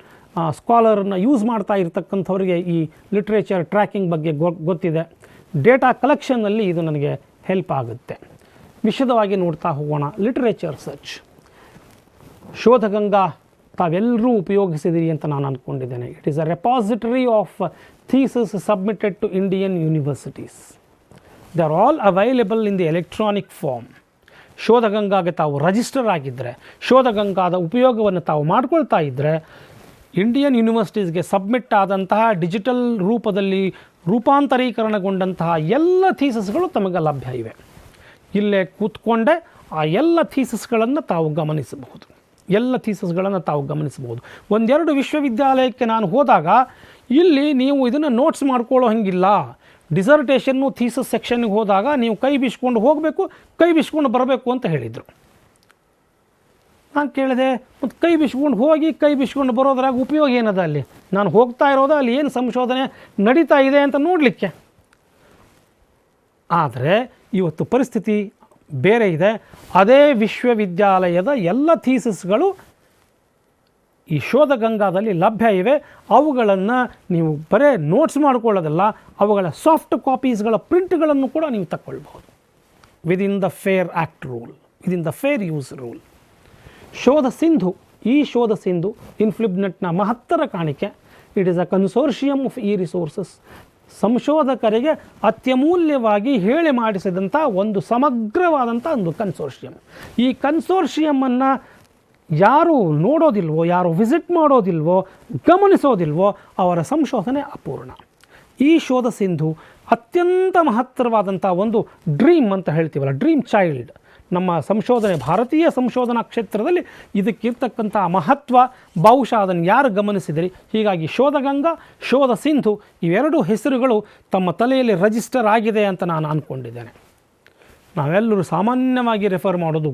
ಸ್ಕಾಲರನ್ನು ಯೂಸ್ ಮಾಡ್ತಾ ಇರ್ತಕ್ಕಂಥವ್ರಿಗೆ ಈ ಲಿಟ್ರೇಚರ್ ಟ್ರ್ಯಾಕಿಂಗ್ ಬಗ್ಗೆ ಗೊತ್ತಿದೆ. ಡೇಟಾ ಕಲೆಕ್ಷನ್ನಲ್ಲಿ ಇದು ನನಗೆ ಹೆಲ್ಪ್ ಆಗುತ್ತೆ. ವಿಶದವಾಗಿ ನೋಡ್ತಾ ಹೋಗೋಣ. ಲಿಟ್ರೇಚರ್ ಸರ್ಚ್, ಶೋಧಗಂಗಾ ತಾವೆಲ್ಲರೂ ಉಪಯೋಗಿಸಿದಿರಿ ಅಂತ ನಾನು ಅಂದ್ಕೊಂಡಿದ್ದೇನೆ. It is a repository of theses submitted to Indian universities. They are all available in the electronic form. ಶೋಧಗಂಗಾಗೆ ತಾವು ರಿಜಿಸ್ಟರ್ ಆಗಿದ್ದರೆ, ಶೋಧಗಂಗಾದ ಉಪಯೋಗವನ್ನು ತಾವು ಮಾಡ್ಕೊಳ್ತಾ ಇದ್ದರೆ, ಇಂಡಿಯನ್ ಯೂನಿವರ್ಸಿಟೀಸ್ಗೆ ಸಬ್ಮಿಟ್ ಆದಂತಹ ಡಿಜಿಟಲ್ ರೂಪದಲ್ಲಿ ರೂಪಾಂತರೀಕರಣಗೊಂಡಂತಹ ಎಲ್ಲ ಥೀಸಸ್ಗಳು ತಮಗೆ ಲಭ್ಯ ಇವೆ. ಇಲ್ಲೇ ಕೂತ್ಕೊಂಡೆ ಆ ಎಲ್ಲ ಥೀಸಸ್ಗಳನ್ನು ತಾವು ಗಮನಿಸಬಹುದು. ಒಂದೆರಡು ವಿಶ್ವವಿದ್ಯಾಲಯಕ್ಕೆ ನಾನು ಹೋದಾಗ ಇಲ್ಲಿ ನೀವು ಇದನ್ನು ನೋಟ್ಸ್ ಮಾಡ್ಕೊಳ್ಳೋ ಹಂಗಿಲ್ಲ. ಡಿಸರ್ಟೇಷನ್ನು ಥೀಸಸ್ ಸೆಕ್ಷನ್ಗೆ ಹೋದಾಗ ನೀವು ಕೈ ಬಿಸ್ಕೊಂಡು ಹೋಗಬೇಕು, ಕೈ ಬಿಸ್ಕೊಂಡು ಬರಬೇಕು ಅಂತ ಹೇಳಿದರು. ನಾನು ಕೇಳಿದೆ, ಮತ್ತು ಕೈ ಬಿಸ್ಕೊಂಡು ಹೋಗಿ ಕೈ ಬಿಸ್ಕೊಂಡು ಬರೋದ್ರಾಗ ಉಪಯೋಗ ಏನದ? ಅಲ್ಲಿ ನಾನು ಹೋಗ್ತಾ ಇರೋದು ಅಲ್ಲಿ ಏನು ಸಂಶೋಧನೆ ನಡೀತಾ ಇದೆ ಅಂತ ನೋಡಲಿಕ್ಕೆ. ಆದರೆ ಇವತ್ತು ಪರಿಸ್ಥಿತಿ ಬೇರೆ ಇದೆ. ಅದೇ ವಿಶ್ವವಿದ್ಯಾಲಯದ ಎಲ್ಲ ಥೀಸಸ್ಗಳು ಈ ಶೋಧಗಂಗಾದಲ್ಲಿ ಲಭ್ಯ ಇವೆ. ಅವುಗಳನ್ನು ನೀವು ಬರೇ ನೋಟ್ಸ್ ಮಾಡ್ಕೊಳ್ಳೋದಲ್ಲ, ಅವುಗಳ ಸಾಫ್ಟ್ ಕಾಪೀಸ್ಗಳ ಪ್ರಿಂಟ್ಗಳನ್ನು ಕೂಡ ನೀವು ತಗೊಳ್ಬಹುದು within the fair act rule, within the fair use rule. Shodh Sindhu ಇನ್ಫ್ಲಿಬ್ನೆಟ್ನ ಮಹತ್ತರ ಕಾಣಿಕೆ. It is a consortium of e resources. ಸಂಶೋಧಕರಿಗೆ ಅತ್ಯಮೂಲ್ಯವಾಗಿ ಹೇಳಿ ಮಾಡಿಸಿದಂಥ ಒಂದು ಸಮಗ್ರವಾದಂಥ ಒಂದು ಕನ್ಸೋರ್ಷಿಯಮ್. ಈ ಕನ್ಸೋರ್ಷಿಯಮನ್ನು ಯಾರು ನೋಡೋದಿಲ್ವೋ, ಯಾರು ವಿಸಿಟ್ ಮಾಡೋದಿಲ್ವೋ, ಗಮನಿಸೋದಿಲ್ವೋ, ಅವರ ಸಂಶೋಧನೆ ಅಪೂರ್ಣ. ಈ ಶೋಧ ಸಿಂಧು ಅತ್ಯಂತ ಮಹತ್ತರವಾದಂಥ ಒಂದು ಡ್ರೀಮ್ ಅಂತ ಹೇಳ್ತೀವಲ್ಲ, ಡ್ರೀಮ್ ಚೈಲ್ಡ್. ನಮ್ಮ ಸಂಶೋಧನೆ, ಭಾರತೀಯ ಸಂಶೋಧನಾ ಕ್ಷೇತ್ರದಲ್ಲಿ ಇದಕ್ಕಿರ್ತಕ್ಕಂಥ ಮಹತ್ವ ಬಹುಶಃ ಅದನ್ನು ಯಾರು ಗಮನಿಸಿದಿರಿ. ಹೀಗಾಗಿ ಶೋಧಗಂಗಾ, ಶೋಧ ಸಿಂಧು ಇವೆರಡೂ ಹೆಸರುಗಳು ತಮ್ಮ ತಲೆಯಲ್ಲಿ ರಿಜಿಸ್ಟರ್ ಆಗಿದೆ ಅಂತ ನಾನು ಅಂದ್ಕೊಂಡಿದ್ದೇನೆ. ನಾವೆಲ್ಲರೂ ಸಾಮಾನ್ಯವಾಗಿ ರೆಫರ್ ಮಾಡೋದು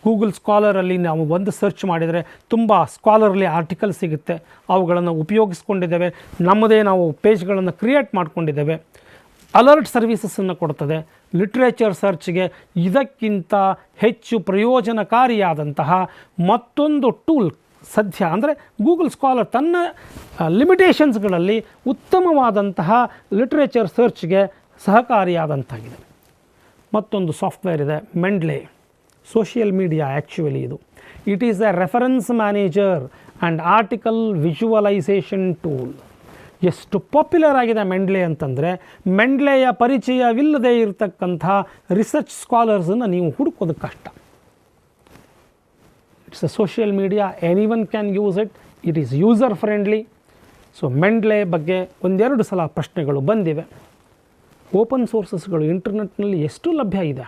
ಗೂಗಲ್ ಸ್ಕಾಲರಲ್ಲಿ ನಾವು ಒಂದು ಸರ್ಚ್ ಮಾಡಿದರೆ ತುಂಬ ಸ್ಕಾಲರ್ಲಿ ಆರ್ಟಿಕಲ್ ಸಿಗುತ್ತೆ. ಅವುಗಳನ್ನು ಉಪಯೋಗಿಸ್ಕೊಂಡಿದ್ದೇವೆ. ನಮ್ಮದೇ ನಾವು ಪೇಜ್ಗಳನ್ನು ಕ್ರಿಯೇಟ್ ಮಾಡ್ಕೊಂಡಿದ್ದೇವೆ. ಅಲರ್ಟ್ ಸರ್ವೀಸಸ್ಸನ್ನು ಕೊಡ್ತದೆ. ಲಿಟ್ರೇಚರ್ ಸರ್ಚ್ಗೆ ಇದಕ್ಕಿಂತ ಹೆಚ್ಚು ಪ್ರಯೋಜನಕಾರಿಯಾದಂತಹ ಮತ್ತೊಂದು ಟೂಲ್ ಸದ್ಯ ಅಂದರೆ ಗೂಗಲ್ ಸ್ಕಾಲರ್ ತನ್ನ ಲಿಮಿಟೇಷನ್ಸ್ಗಳಲ್ಲಿ ಉತ್ತಮವಾದಂತಹ ಲಿಟ್ರೇಚರ್ ಸರ್ಚ್ಗೆ ಸಹಕಾರಿಯಾದಂತಾಗಿದೆ. ಮತ್ತೊಂದು ಸಾಫ್ಟ್ವೇರ್ ಇದೆ, ಮೆಂಡ್ಲೆ. ಸೋಷಿಯಲ್ ಮೀಡಿಯಾ ಆ್ಯಕ್ಚುಲಿ ಇದು. It is A reference manager and article visualisation tool. ಎಷ್ಟು ಪಾಪ್ಯುಲರ್ ಆಗಿದೆ ಮೆಂಡ್ಲೆ ಅಂತಂದರೆ, ಮೆಂಡ್ಲೆಯ ಪರಿಚಯವಿಲ್ಲದೆ ಇರತಕ್ಕಂಥ ರಿಸರ್ಚ್ ಸ್ಕಾಲರ್ಸನ್ನು ನೀವು ಹುಡುಕೋದು ಕಷ್ಟ. It's a social media, anyone can use it. It is user friendly. So Mendeley ಬಗ್ಗೆ ಒಂದೆರಡು ಸಲ ಪ್ರಶ್ನೆಗಳು ಬಂದಿವೆ. ಓಪನ್ ಸೋರ್ಸಸ್ಗಳು ಇಂಟರ್ನೆಟ್ನಲ್ಲಿ ಎಷ್ಟು ಲಭ್ಯ ಇದೆ?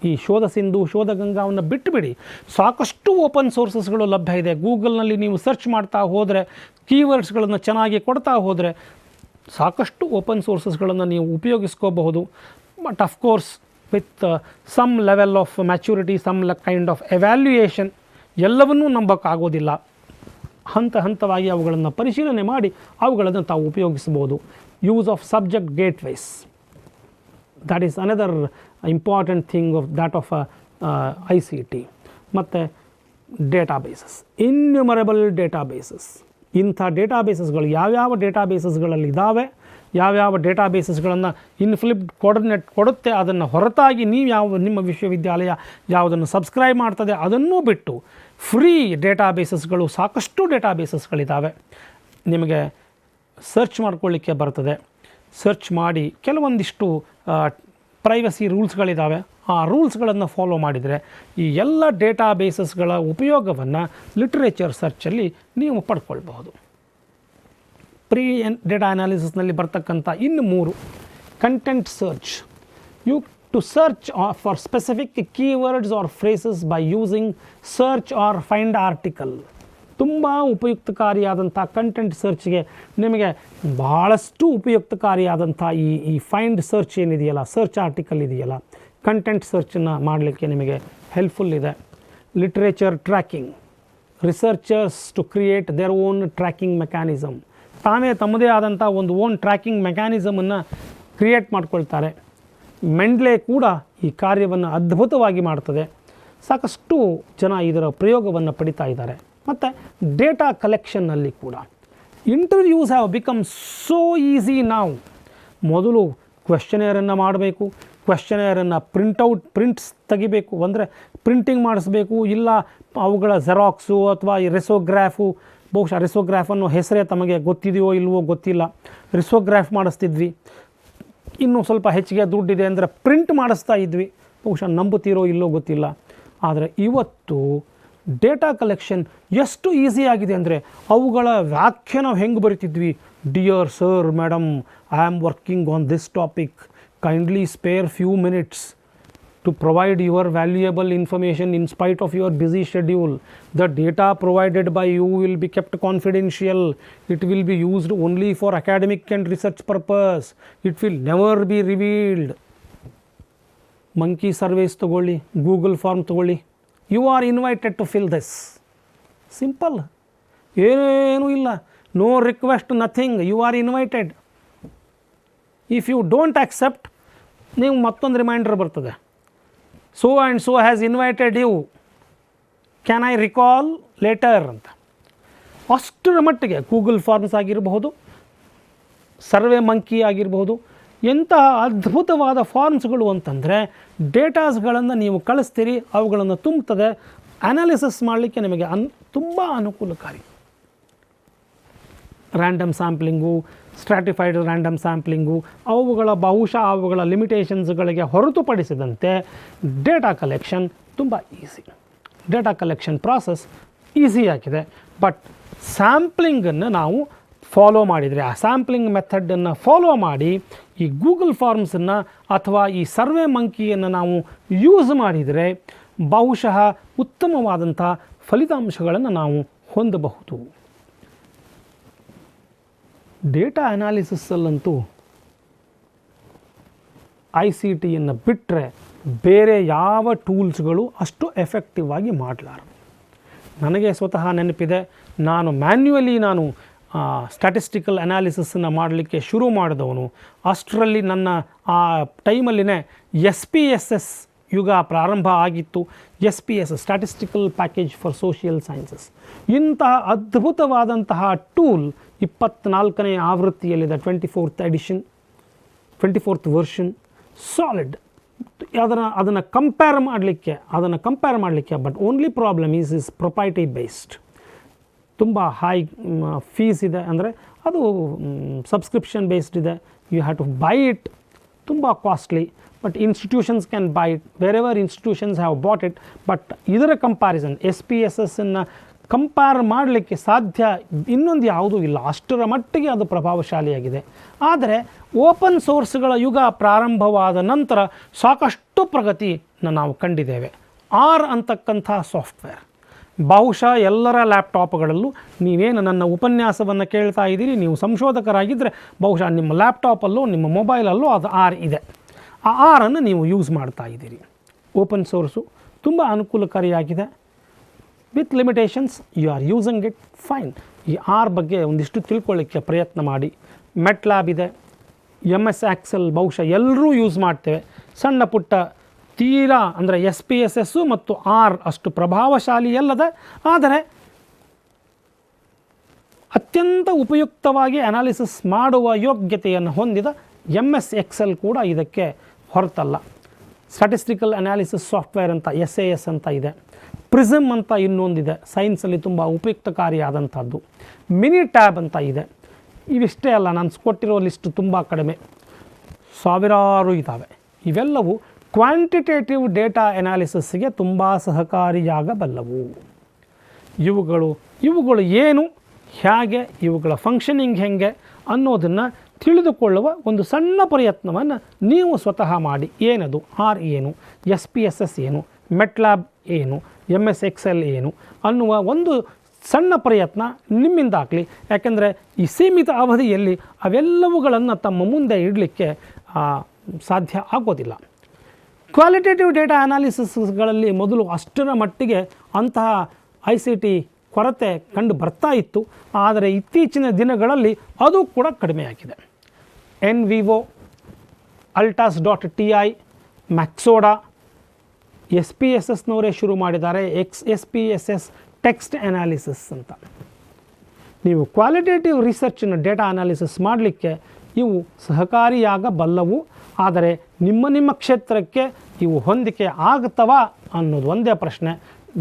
ಈ ಶೋಧ ಸಿಂಧು, ಶೋಧಗಂಗಾವನ್ನು ಬಿಟ್ಟುಬಿಡಿ, ಸಾಕಷ್ಟು ಓಪನ್ ಸೋರ್ಸಸ್ಗಳು ಲಭ್ಯ ಇದೆ. ಗೂಗಲ್ನಲ್ಲಿ ನೀವು ಸರ್ಚ್ ಮಾಡ್ತಾ ಹೋದರೆ, ಕೀವರ್ಡ್ಸ್ಗಳನ್ನು ಚೆನ್ನಾಗಿ ಕೊಡ್ತಾ ಹೋದರೆ ಸಾಕಷ್ಟು ಓಪನ್ ಸೋರ್ಸಸ್ಗಳನ್ನು ನೀವು ಉಪಯೋಗಿಸ್ಕೋಬಹುದು. But of course with some level of maturity, some kind of evaluation. ಎಲ್ಲವನ್ನೂ ನಂಬೋಕ್ಕಾಗೋದಿಲ್ಲ. ಹಂತವಾಗಿ ಅವುಗಳನ್ನು ಪರಿಶೀಲನೆ ಮಾಡಿ ಅವುಗಳನ್ನು ತಾವು ಉಪಯೋಗಿಸ್ಬೋದು. Use of subject gateways, that is another important thing of that of ICT. ಮತ್ತು ಡೇಟಾಬೇಸಸ್, ಇನ್ಯೂಮರಬಲ್ ಡೇಟಾಬೇಸಸ್. ಇಂಥ ಡೇಟಾಬೇಸಸ್ಗಳು ಯಾವ್ಯಾವ ಡೇಟಾಬೇಸಸ್ಗಳಲ್ಲಿ ಇದ್ದಾವೆ, ಯಾವ್ಯಾವ ಡೇಟಾಬೇಸಸ್ಗಳನ್ನು ಇನ್ಫ್ಲಿಬ್ಡ್ ಕೋಆರ್ಡಿನೇಟ್ ಕೊಡುತ್ತೆ, ಅದನ್ನು ಹೊರತಾಗಿ ನಿಮ್ಮ ವಿಶ್ವವಿದ್ಯಾಲಯ ಯಾವುದನ್ನು ಸಬ್ಸ್ಕ್ರೈಬ್ ಮಾಡ್ತದೆ ಅದನ್ನೂ ಬಿಟ್ಟು ಫ್ರೀ ಡೇಟಾಬೇಸಸ್ಗಳು, ಸಾಕಷ್ಟು ಡೇಟಾಬೇಸಸ್ಗಳಿದ್ದಾವೆ. ನಿಮಗೆ ಸರ್ಚ್ ಮಾಡ್ಕೊಳ್ಳಿಕ್ಕೆ ಬರ್ತದೆ. ಸರ್ಚ್ ಮಾಡಿ ಕೆಲವೊಂದಿಷ್ಟು ಪ್ರೈವಸಿ ರೂಲ್ಸ್ಗಳಿದ್ದಾವೆ, ಆ ರೂಲ್ಸ್ಗಳನ್ನು ಫಾಲೋ ಮಾಡಿದರೆ ಈ ಎಲ್ಲ ಡೇಟಾ ಬೇಸಸ್ಗಳ ಉಪಯೋಗವನ್ನು ಲಿಟ್ರೇಚರ್ ಸರ್ಚಲ್ಲಿ ನೀವು ಪಡ್ಕೊಳ್ಬಹುದು. ಪ್ರೀ ಡೇಟಾ ಅನಾಲಿಸಿಸ್ನಲ್ಲಿ ಬರ್ತಕ್ಕಂಥ ಇನ್ನು 3 content search. You to search for specific keywords or phrases by using search or find article. ತುಂಬ ಉಪಯುಕ್ತಕಾರಿಯಾದಂಥ ಕಂಟೆಂಟ್ ಸರ್ಚ್ಗೆ ನಿಮಗೆ ಭಾಳಷ್ಟು ಉಪಯುಕ್ತಕಾರಿಯಾದಂಥ ಈ ಫೈಂಡ್ ಸರ್ಚ್ ಏನಿದೆಯಲ್ಲ, ಸರ್ಚ್ ಆರ್ಟಿಕಲ್ ಇದೆಯಲ್ಲ, ಕಂಟೆಂಟ್ ಸರ್ಚನ್ನು ಮಾಡಲಿಕ್ಕೆ ನಿಮಗೆ ಹೆಲ್ಪ್ಫುಲ್ ಇದೆ. Literature tracking, researchers to create their own tracking mechanism. ತಾವೇ ತಮ್ಮದೇ ಆದಂಥ ಒಂದು ಓನ್ ಟ್ರ್ಯಾಕಿಂಗ್ ಮೆಕ್ಯಾನಿಸಮನ್ನು ಕ್ರಿಯೇಟ್ ಮಾಡ್ಕೊಳ್ತಾರೆ. ಮೆಂಡ್ಲೆ ಕೂಡ ಈ ಕಾರ್ಯವನ್ನು ಅದ್ಭುತವಾಗಿ ಮಾಡ್ತದೆ. ಸಾಕಷ್ಟು ಜನ ಇದರ ಪ್ರಯೋಗವನ್ನು ಪಡಿತಾ ಇದ್ದಾರೆ. ಮತ್ತು ಡೇಟಾ ಕಲೆಕ್ಷನ್ನಲ್ಲಿ ಕೂಡ interviews have become so easy ನಾವು. ಮೊದಲು ಕ್ವೆಶ್ಚನೇರನ್ನು ಮಾಡಬೇಕು, ಕ್ವೆಶ್ಚನೇರನ್ನು ಪ್ರಿಂಟ್ಸ್ ತೆಗಿಬೇಕು, ಅಂದರೆ ಪ್ರಿಂಟಿಂಗ್ ಮಾಡಿಸ್ಬೇಕು, ಇಲ್ಲ ಅವುಗಳ ಜೆರಾಕ್ಸು ಅಥವಾ ಈ ರೆಸೋಗ್ರಾಫು. ಬಹುಶಃ ರೆಸೋಗ್ರಾಫನ್ನು ಹೆಸರೇ ತಮಗೆ ಗೊತ್ತಿದೆಯೋ ಇಲ್ವೋ ಗೊತ್ತಿಲ್ಲ. ರಿಸೋಗ್ರಾಫ್ ಮಾಡಿಸ್ತಿದ್ವಿ. ಇನ್ನೂ ಸ್ವಲ್ಪ ಹೆಚ್ಚಿಗೆ ದುಡ್ಡಿದೆ ಅಂದರೆ ಪ್ರಿಂಟ್ ಮಾಡಿಸ್ತಾ ಇದ್ವಿ. ಬಹುಶಃ ನಂಬುತ್ತೀರೋ ಇಲ್ಲೋ ಗೊತ್ತಿಲ್ಲ. ಆದರೆ ಇವತ್ತು ಡೇಟಾ ಕಲೆಕ್ಷನ್ ಎಷ್ಟು ಈಸಿಯಾಗಿದೆ ಅಂದರೆ ಅವುಗಳ ವ್ಯಾಖ್ಯೆ ನಾವು ಹೆಂಗೆ ಬರಿತಿದ್ವಿ. Dear sir, madam, I am working on this topic, kindly spare few minutes to provide your valuable information in spite of your busy schedule. The data provided by you will be kept confidential. It will be used only for academic and research purpose. It will never be revealed. Monkey surveys ತಗೊಳ್ಳಿ, Google form ತಗೊಳ್ಳಿ. You are invited to fill this. Simple. ಏನೂ ಇಲ್ಲ. No request, nothing. You are invited. If you don't accept, ನೀವು ಮತ್ತೊಂದು reminder ಬರ್ತದೆ. So and so has invited you. Can I recall later ಅಂತ. ಅಷ್ಟರ ಮಟ್ಟಿಗೆ ಗೂಗಲ್ ಫಾರ್ಮ್ಸ್ ಆಗಿರಬಹುದು, ಸರ್ವೆ ಮಂಕಿ ಆಗಿರಬಹುದು, ಎಂತಹ ಅದ್ಭುತವಾದ ಫಾರ್ಮ್ಸ್ಗಳು ಅಂತಂದರೆ ಡೇಟಾಸ್ಗಳನ್ನು ನೀವು ಕಳಿಸ್ತೀರಿ, ಅವುಗಳನ್ನು ತುಂಬುತ್ತದೆ. ಅನಾಲಿಸಿಸ್ ಮಾಡಲಿಕ್ಕೆ ನಿಮಗೆ ತುಂಬ ಅನುಕೂಲಕಾರಿ. Random sampling, stratified random sampling, ಅವುಗಳ ಲಿಮಿಟೇಷನ್ಸ್ಗಳಿಗೆ ಹೊರತುಪಡಿಸಿದಂತೆ ಡೇಟಾ ಕಲೆಕ್ಷನ್ ತುಂಬ ಈಸಿ. ಡೇಟಾ ಕಲೆಕ್ಷನ್ ಪ್ರಾಸೆಸ್ ಈಸಿಯಾಗಿದೆ. ಬಟ್ ಸ್ಯಾಂಪ್ಲಿಂಗನ್ನು ನಾವು ಫಾಲೋ ಮಾಡಿದರೆ, ಆ ಸ್ಯಾಂಪ್ಲಿಂಗ್ ಮೆಥಡನ್ನು ಫಾಲೋ ಮಾಡಿ ಈ ಗೂಗಲ್ ಫಾರ್ಮ್ಸನ್ನು ಅಥವಾ ಈ ಸರ್ವೆ ಮಂಕಿಯನ್ನು ನಾವು ಯೂಸ್ ಮಾಡಿದರೆ ಬಹುಶಃ ಉತ್ತಮವಾದಂಥ ಫಲಿತಾಂಶಗಳನ್ನು ನಾವು ಹೊಂದಬಹುದು. ಡೇಟಾ ಅನಾಲಿಸಿಸಲ್ಲಂತೂ ICTಯನ್ನು ಬಿಟ್ಟರೆ ಬೇರೆ ಯಾವ ಟೂಲ್ಸ್ಗಳು ಅಷ್ಟು ಎಫೆಕ್ಟಿವ್ ಆಗಿ ಮಾಡಲಾರದು. ನನಗೆ ಸ್ವತಃ ನೆನಪಿದೆ, ನಾನು ಮ್ಯಾನ್ಯುವಲಿ ಸ್ಟ್ಯಾಟಿಸ್ಟಿಕಲ್ ಅನಾಲಿಸಿಸನ್ನು ಮಾಡಲಿಕ್ಕೆ ಶುರು ಮಾಡಿದವನು. ಅಷ್ಟರಲ್ಲಿ ನನ್ನ ಆ ಟೈಮಲ್ಲಿನೇ SPSS ಯುಗ ಪ್ರಾರಂಭ ಆಗಿತ್ತು. SPSS, statistical package for social sciences. ಇಂತಹ ಅದ್ಭುತವಾದಂತಹ ಟೂಲ್ 24ನೇ ಆವೃತ್ತಿಯಲ್ಲಿದೆ, 24th ವರ್ಷನ್. ಸಾಲಿಡ್. ಅದನ್ನು ಕಂಪೇರ್ ಮಾಡಲಿಕ್ಕೆ but only problem is proprietary based. ತುಂಬ ಹೈ ಫೀಸ್ ಇದೆ, ಅಂದರೆ ಅದು ಸಬ್ಸ್ಕ್ರಿಪ್ಷನ್ ಬೇಸ್ಡ್ ಇದೆ. You have to buy it. ತುಂಬ costly. But institutions can buy it. Wherever institutions have bought it. But ಇದರ comparison SPSSನ್ನು ಕಂಪೇರ್ ಮಾಡಲಿಕ್ಕೆ ಸಾಧ್ಯ ಇನ್ನೊಂದು ಯಾವುದೂ ಇಲ್ಲ. ಅಷ್ಟರ ಮಟ್ಟಿಗೆ ಅದು ಪ್ರಭಾವಶಾಲಿಯಾಗಿದೆ. ಆದರೆ ಓಪನ್ ಸೋರ್ಸ್ಗಳ ಯುಗ ಪ್ರಾರಂಭವಾದ ನಂತರ ಸಾಕಷ್ಟು ಪ್ರಗತಿನ ನಾವು ಕಂಡಿದ್ದೇವೆ. R ಅಂತಕ್ಕಂಥ ಸಾಫ್ಟ್ವೇರ್ ಬಹುಶಃ ಎಲ್ಲರ ಲ್ಯಾಪ್ಟಾಪ್ಗಳಲ್ಲೂ, ನೀವೇನು ನನ್ನ ಉಪನ್ಯಾಸವನ್ನು ಕೇಳ್ತಾ ಇದ್ದೀರಿ, ನೀವು ಸಂಶೋಧಕರಾಗಿದ್ದರೆ ಬಹುಶಃ ನಿಮ್ಮ ಲ್ಯಾಪ್ಟಾಪಲ್ಲೋ ನಿಮ್ಮ ಮೊಬೈಲಲ್ಲೋ ಅದು R ಇದೆ. ಆ R ನೀವು ಯೂಸ್ ಮಾಡ್ತಾ ಇದ್ದೀರಿ. ಓಪನ್ ಸೋರ್ಸು ತುಂಬ ಅನುಕೂಲಕಾರಿಯಾಗಿದೆ. With limitations you are using it fine. ಈ R ಬಗ್ಗೆ ಒಂದಿಷ್ಟು ತಿಳ್ಕೊಳ್ಳಿಕ್ಕೆ ಪ್ರಯತ್ನ ಮಾಡಿ. ಮೆಟ್ಲ್ಯಾಬ್ ಇದೆ, MS Excel ಬಹುಶಃ ಎಲ್ಲರೂ ಯೂಸ್ ಮಾಡ್ತೇವೆ. ಸಣ್ಣ ಪುಟ್ಟ ತೀರಾ ಅಂದರೆ SPSS ಮತ್ತು R ಅಷ್ಟು ಪ್ರಭಾವಶಾಲಿಯಲ್ಲದೆ, ಆದರೆ ಅತ್ಯಂತ ಉಪಯುಕ್ತವಾಗಿ ಅನಾಲಿಸಿಸ್ ಮಾಡುವ ಯೋಗ್ಯತೆಯನ್ನು ಹೊಂದಿದ MS Excel ಕೂಡ ಇದಕ್ಕೆ ಹೊರತಲ್ಲ. ಸ್ಟ್ಯಾಟಿಸ್ಟಿಕಲ್ ಅನಾಲಿಸಿಸ್ ಸಾಫ್ಟ್ವೇರ್ ಅಂತ SAS ಅಂತ ಇದೆ. ಪ್ರಿಸಮ್ ಅಂತ ಇನ್ನೊಂದಿದೆ, ಸೈನ್ಸಲ್ಲಿ ತುಂಬ ಉಪಯುಕ್ತಕಾರಿಯಾದಂಥದ್ದು. ಮಿನಿ ಟ್ಯಾಬ್ ಅಂತ ಇದೆ. ಇವಿಷ್ಟೇ ಅಲ್ಲ, ನಾನು ಕೊಟ್ಟಿರೋ ಲಿಸ್ಟ್ ತುಂಬ ಕಡಿಮೆ, ಸಾವಿರಾರು ಇದ್ದಾವೆ. ಇವೆಲ್ಲವೂ ಕ್ವಾಂಟಿಟೇಟಿವ್ ಡೇಟಾ ಅನಾಲಿಸಿಸ್ಗೆ ತುಂಬ ಸಹಕಾರಿಯಾಗಬಲ್ಲವು. ಇವುಗಳು ಏನು, ಹೇಗೆ, ಇವುಗಳ ಫಂಕ್ಷನಿಂಗ್ ಹೆಂಗೆ ಅನ್ನೋದನ್ನು ತಿಳಿದುಕೊಳ್ಳುವ ಒಂದು ಸಣ್ಣ ಪ್ರಯತ್ನವನ್ನು ನೀವು ಸ್ವತಃ ಮಾಡಿ. ಏನದು ಆರ್ ಏನು, SPSS ಏನು, ಮೆಟ್ಲ್ಯಾಬ್ ಏನು, MS Excel ಏನು ಅನ್ನುವ ಒಂದು ಸಣ್ಣ ಪ್ರಯತ್ನ ನಿಮ್ಮಿಂದಾಗಲಿ. ಯಾಕೆಂದರೆ ಈ ಸೀಮಿತ ಅವಧಿಯಲ್ಲಿ ಅವೆಲ್ಲವುಗಳನ್ನು ತಮ್ಮ ಮುಂದೆ ಇಡಲಿಕ್ಕೆ ಸಾಧ್ಯ ಆಗೋದಿಲ್ಲ. ಕ್ವಾಲಿಟೇಟಿವ್ ಡೇಟಾ ಅನಾಲಿಸಿಸ್ಗಳಲ್ಲಿ ಮೊದಲು ಅಷ್ಟರ ಮಟ್ಟಿಗೆ ಅಂತಹ ICT ಕೊರತೆ ಕಂಡು ಬರ್ತಾ ಇತ್ತು. ಆದರೆ ಇತ್ತೀಚಿನ ದಿನಗಳಲ್ಲಿ ಅದು ಕೂಡ ಕಡಿಮೆಯಾಗಿದೆ. NVivo, Altas.ti, Maxoda, SPSSನವರೇ ಶುರು ಮಾಡಿದ್ದಾರೆ SPSS ಟೆಕ್ಸ್ಟ್ ಅನಾಲಿಸಿಸ್ ಅಂತ. ನೀವು ಕ್ವಾಲಿಟೇಟಿವ್ ರಿಸರ್ಚನ್ನು ಡೇಟಾ ಅನಾಲಿಸಿಸ್ ಮಾಡಲಿಕ್ಕೆ ಇವು ಸಹಕಾರಿಯಾಗಬಲ್ಲವು. ಆದರೆ ನಿಮ್ಮ ಕ್ಷೇತ್ರಕ್ಕೆ ಇವು ಹೊಂದಿಕೆ ಆಗ್ತವಾ ಅನ್ನೋದು ಒಂದೇ ಪ್ರಶ್ನೆ.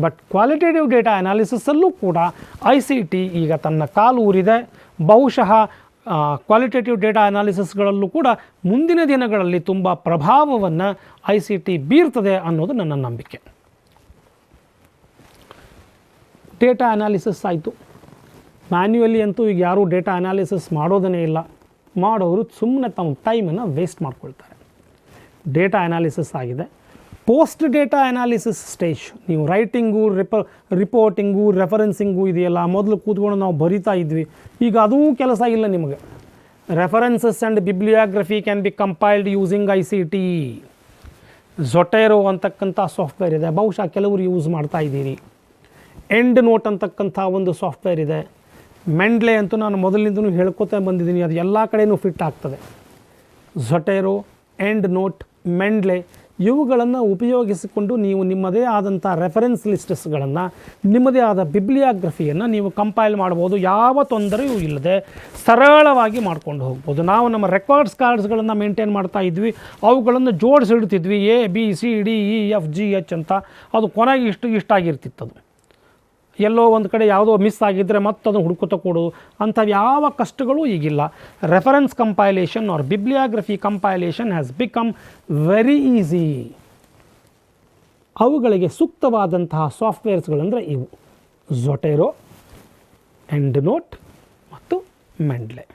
ಬಟ್ ಕ್ವಾಲಿಟೇಟಿವ್ ಡೇಟಾ ಅನಾಲಿಸಿಸಲ್ಲೂ ಕೂಡ ICT ಈಗ ತನ್ನ ಕಾಲು ಊರಿದೆ. ಬಹುಶಃ ಕ್ವಾಲಿಟೇಟಿವ್ ಡೇಟಾ ಅನಾಲಿಸಿಸ್ಗಳಲ್ಲೂ ಕೂಡ ಮುಂದಿನ ದಿನಗಳಲ್ಲಿ ತುಂಬ ಪ್ರಭಾವವನ್ನು ICT ಬೀರ್ತದೆ ಅನ್ನೋದು ನನ್ನ ನಂಬಿಕೆ. ಡೇಟಾ ಅನಾಲಿಸಿಸ್ ಆಯಿತು. ಮ್ಯಾನ್ಯುವಲಿ ಅಂತೂ ಈಗ ಯಾರೂ ಡೇಟಾ ಅನಾಲಿಸಿಸ್ ಮಾಡೋದೇ ಇಲ್ಲ. ಮಾಡೋರು ಸುಮ್ಮನೆ ತಮ್ಮ ಟೈಮನ್ನು ವೇಸ್ಟ್ ಮಾಡ್ಕೊಳ್ತಾರೆ. ಡೇಟಾ ಅನಾಲಿಸಿಸ್ ಆಗಿದೆ. ಪೋಸ್ಟ್ ಡೇಟಾ ಅನಾಲಿಸಿಸ್ ಸ್ಟೇಜ್, ನೀವು ರೈಟಿಂಗು, ರಿಪೋರ್ಟಿಂಗು, ರೆಫರೆನ್ಸಿಂಗು ಇದೆಯಲ್ಲ, ಮೊದಲು ಕೂತ್ಕೊಂಡು ನಾವು ಬರಿತಾ ಇದ್ವಿ. ಈಗ ಅದೂ ಕೆಲಸ ಇಲ್ಲ ನಿಮಗೆ. References and ಬಿಬ್ಲಿಯೋಗ್ರಫಿ can be compiled using ICT. Zotero ಅಂತಕ್ಕಂಥ ಸಾಫ್ಟ್ವೇರ್ ಇದೆ, ಬಹುಶಃ ಕೆಲವರು ಯೂಸ್ ಮಾಡ್ತಾ ಇದ್ದೀರಿ. ಎಂಡ್ ನೋಟ್ ಅಂತಕ್ಕಂಥ ಒಂದು ಸಾಫ್ಟ್ವೇರ್ ಇದೆ. ಮೆಂಡ್ಲೆ ಅಂತೂ ನಾನು ಮೊದಲಿಂದನೂ ಹೇಳ್ಕೊತಾ ಬಂದಿದ್ದೀನಿ, ಅದು ಎಲ್ಲ ಕಡೆಯೂ ಫಿಟ್ ಆಗ್ತದೆ. Zotero, ಎಂಡ್ ನೋಟ್, ಮೆಂಡ್ಲೆ ಇವುಗಳನ್ನು ಉಪಯೋಗಿಸಿಕೊಂಡು ನೀವು ನಿಮ್ಮದೇ ಆದಂಥ ರೆಫರೆನ್ಸ್ ಲಿಸ್ಟಸ್ಗಳನ್ನು, ನಿಮ್ಮದೇ ಆದ ಬಿಬ್ಲಿಯೋಗ್ರಫಿಯನ್ನು ನೀವು ಕಂಪೈಲ್ ಮಾಡ್ಬೋದು. ಯಾವ ತೊಂದರೆಯೂ ಇಲ್ಲದೆ ಸರಳವಾಗಿ ಮಾಡ್ಕೊಂಡು ಹೋಗ್ಬೋದು. ನಾವು ನಮ್ಮ ರೆಕಾರ್ಡ್ಸ್ ಕಾರ್ಡ್ಸ್ಗಳನ್ನು ಮೇಂಟೈನ್ ಮಾಡ್ತಾ ಇದ್ವಿ, ಅವುಗಳನ್ನು ಜೋಡಿಸಿಡ್ತಿದ್ವಿ ABCDEFGH ಅಂತ. ಅದು ಕೊನೆಗೆ ಇಷ್ಟಾಗಿರ್ತಿತ್ತು. ಅದು ಎಲ್ಲೋ ಒಂದು ಕಡೆ ಯಾವುದೋ ಮಿಸ್ ಆಗಿದ್ದರೆ ಮತ್ತದು ಹುಡುಕುತ್ತಾ ಕೊಡೋದು, ಅಂಥವು ಯಾವ ಕಷ್ಟಗಳೂ ಈಗಿಲ್ಲ. Reference compilation or bibliography compilation has become very easy. ಅವುಗಳಿಗೆ ಸೂಕ್ತವಾದಂತಹ ಸಾಫ್ಟ್ವೇರ್ಸ್ಗಳಂದರೆ ಇವು: Zotero, ಎಂಡ್ ನೋಟ್ ಮತ್ತು Mendeley.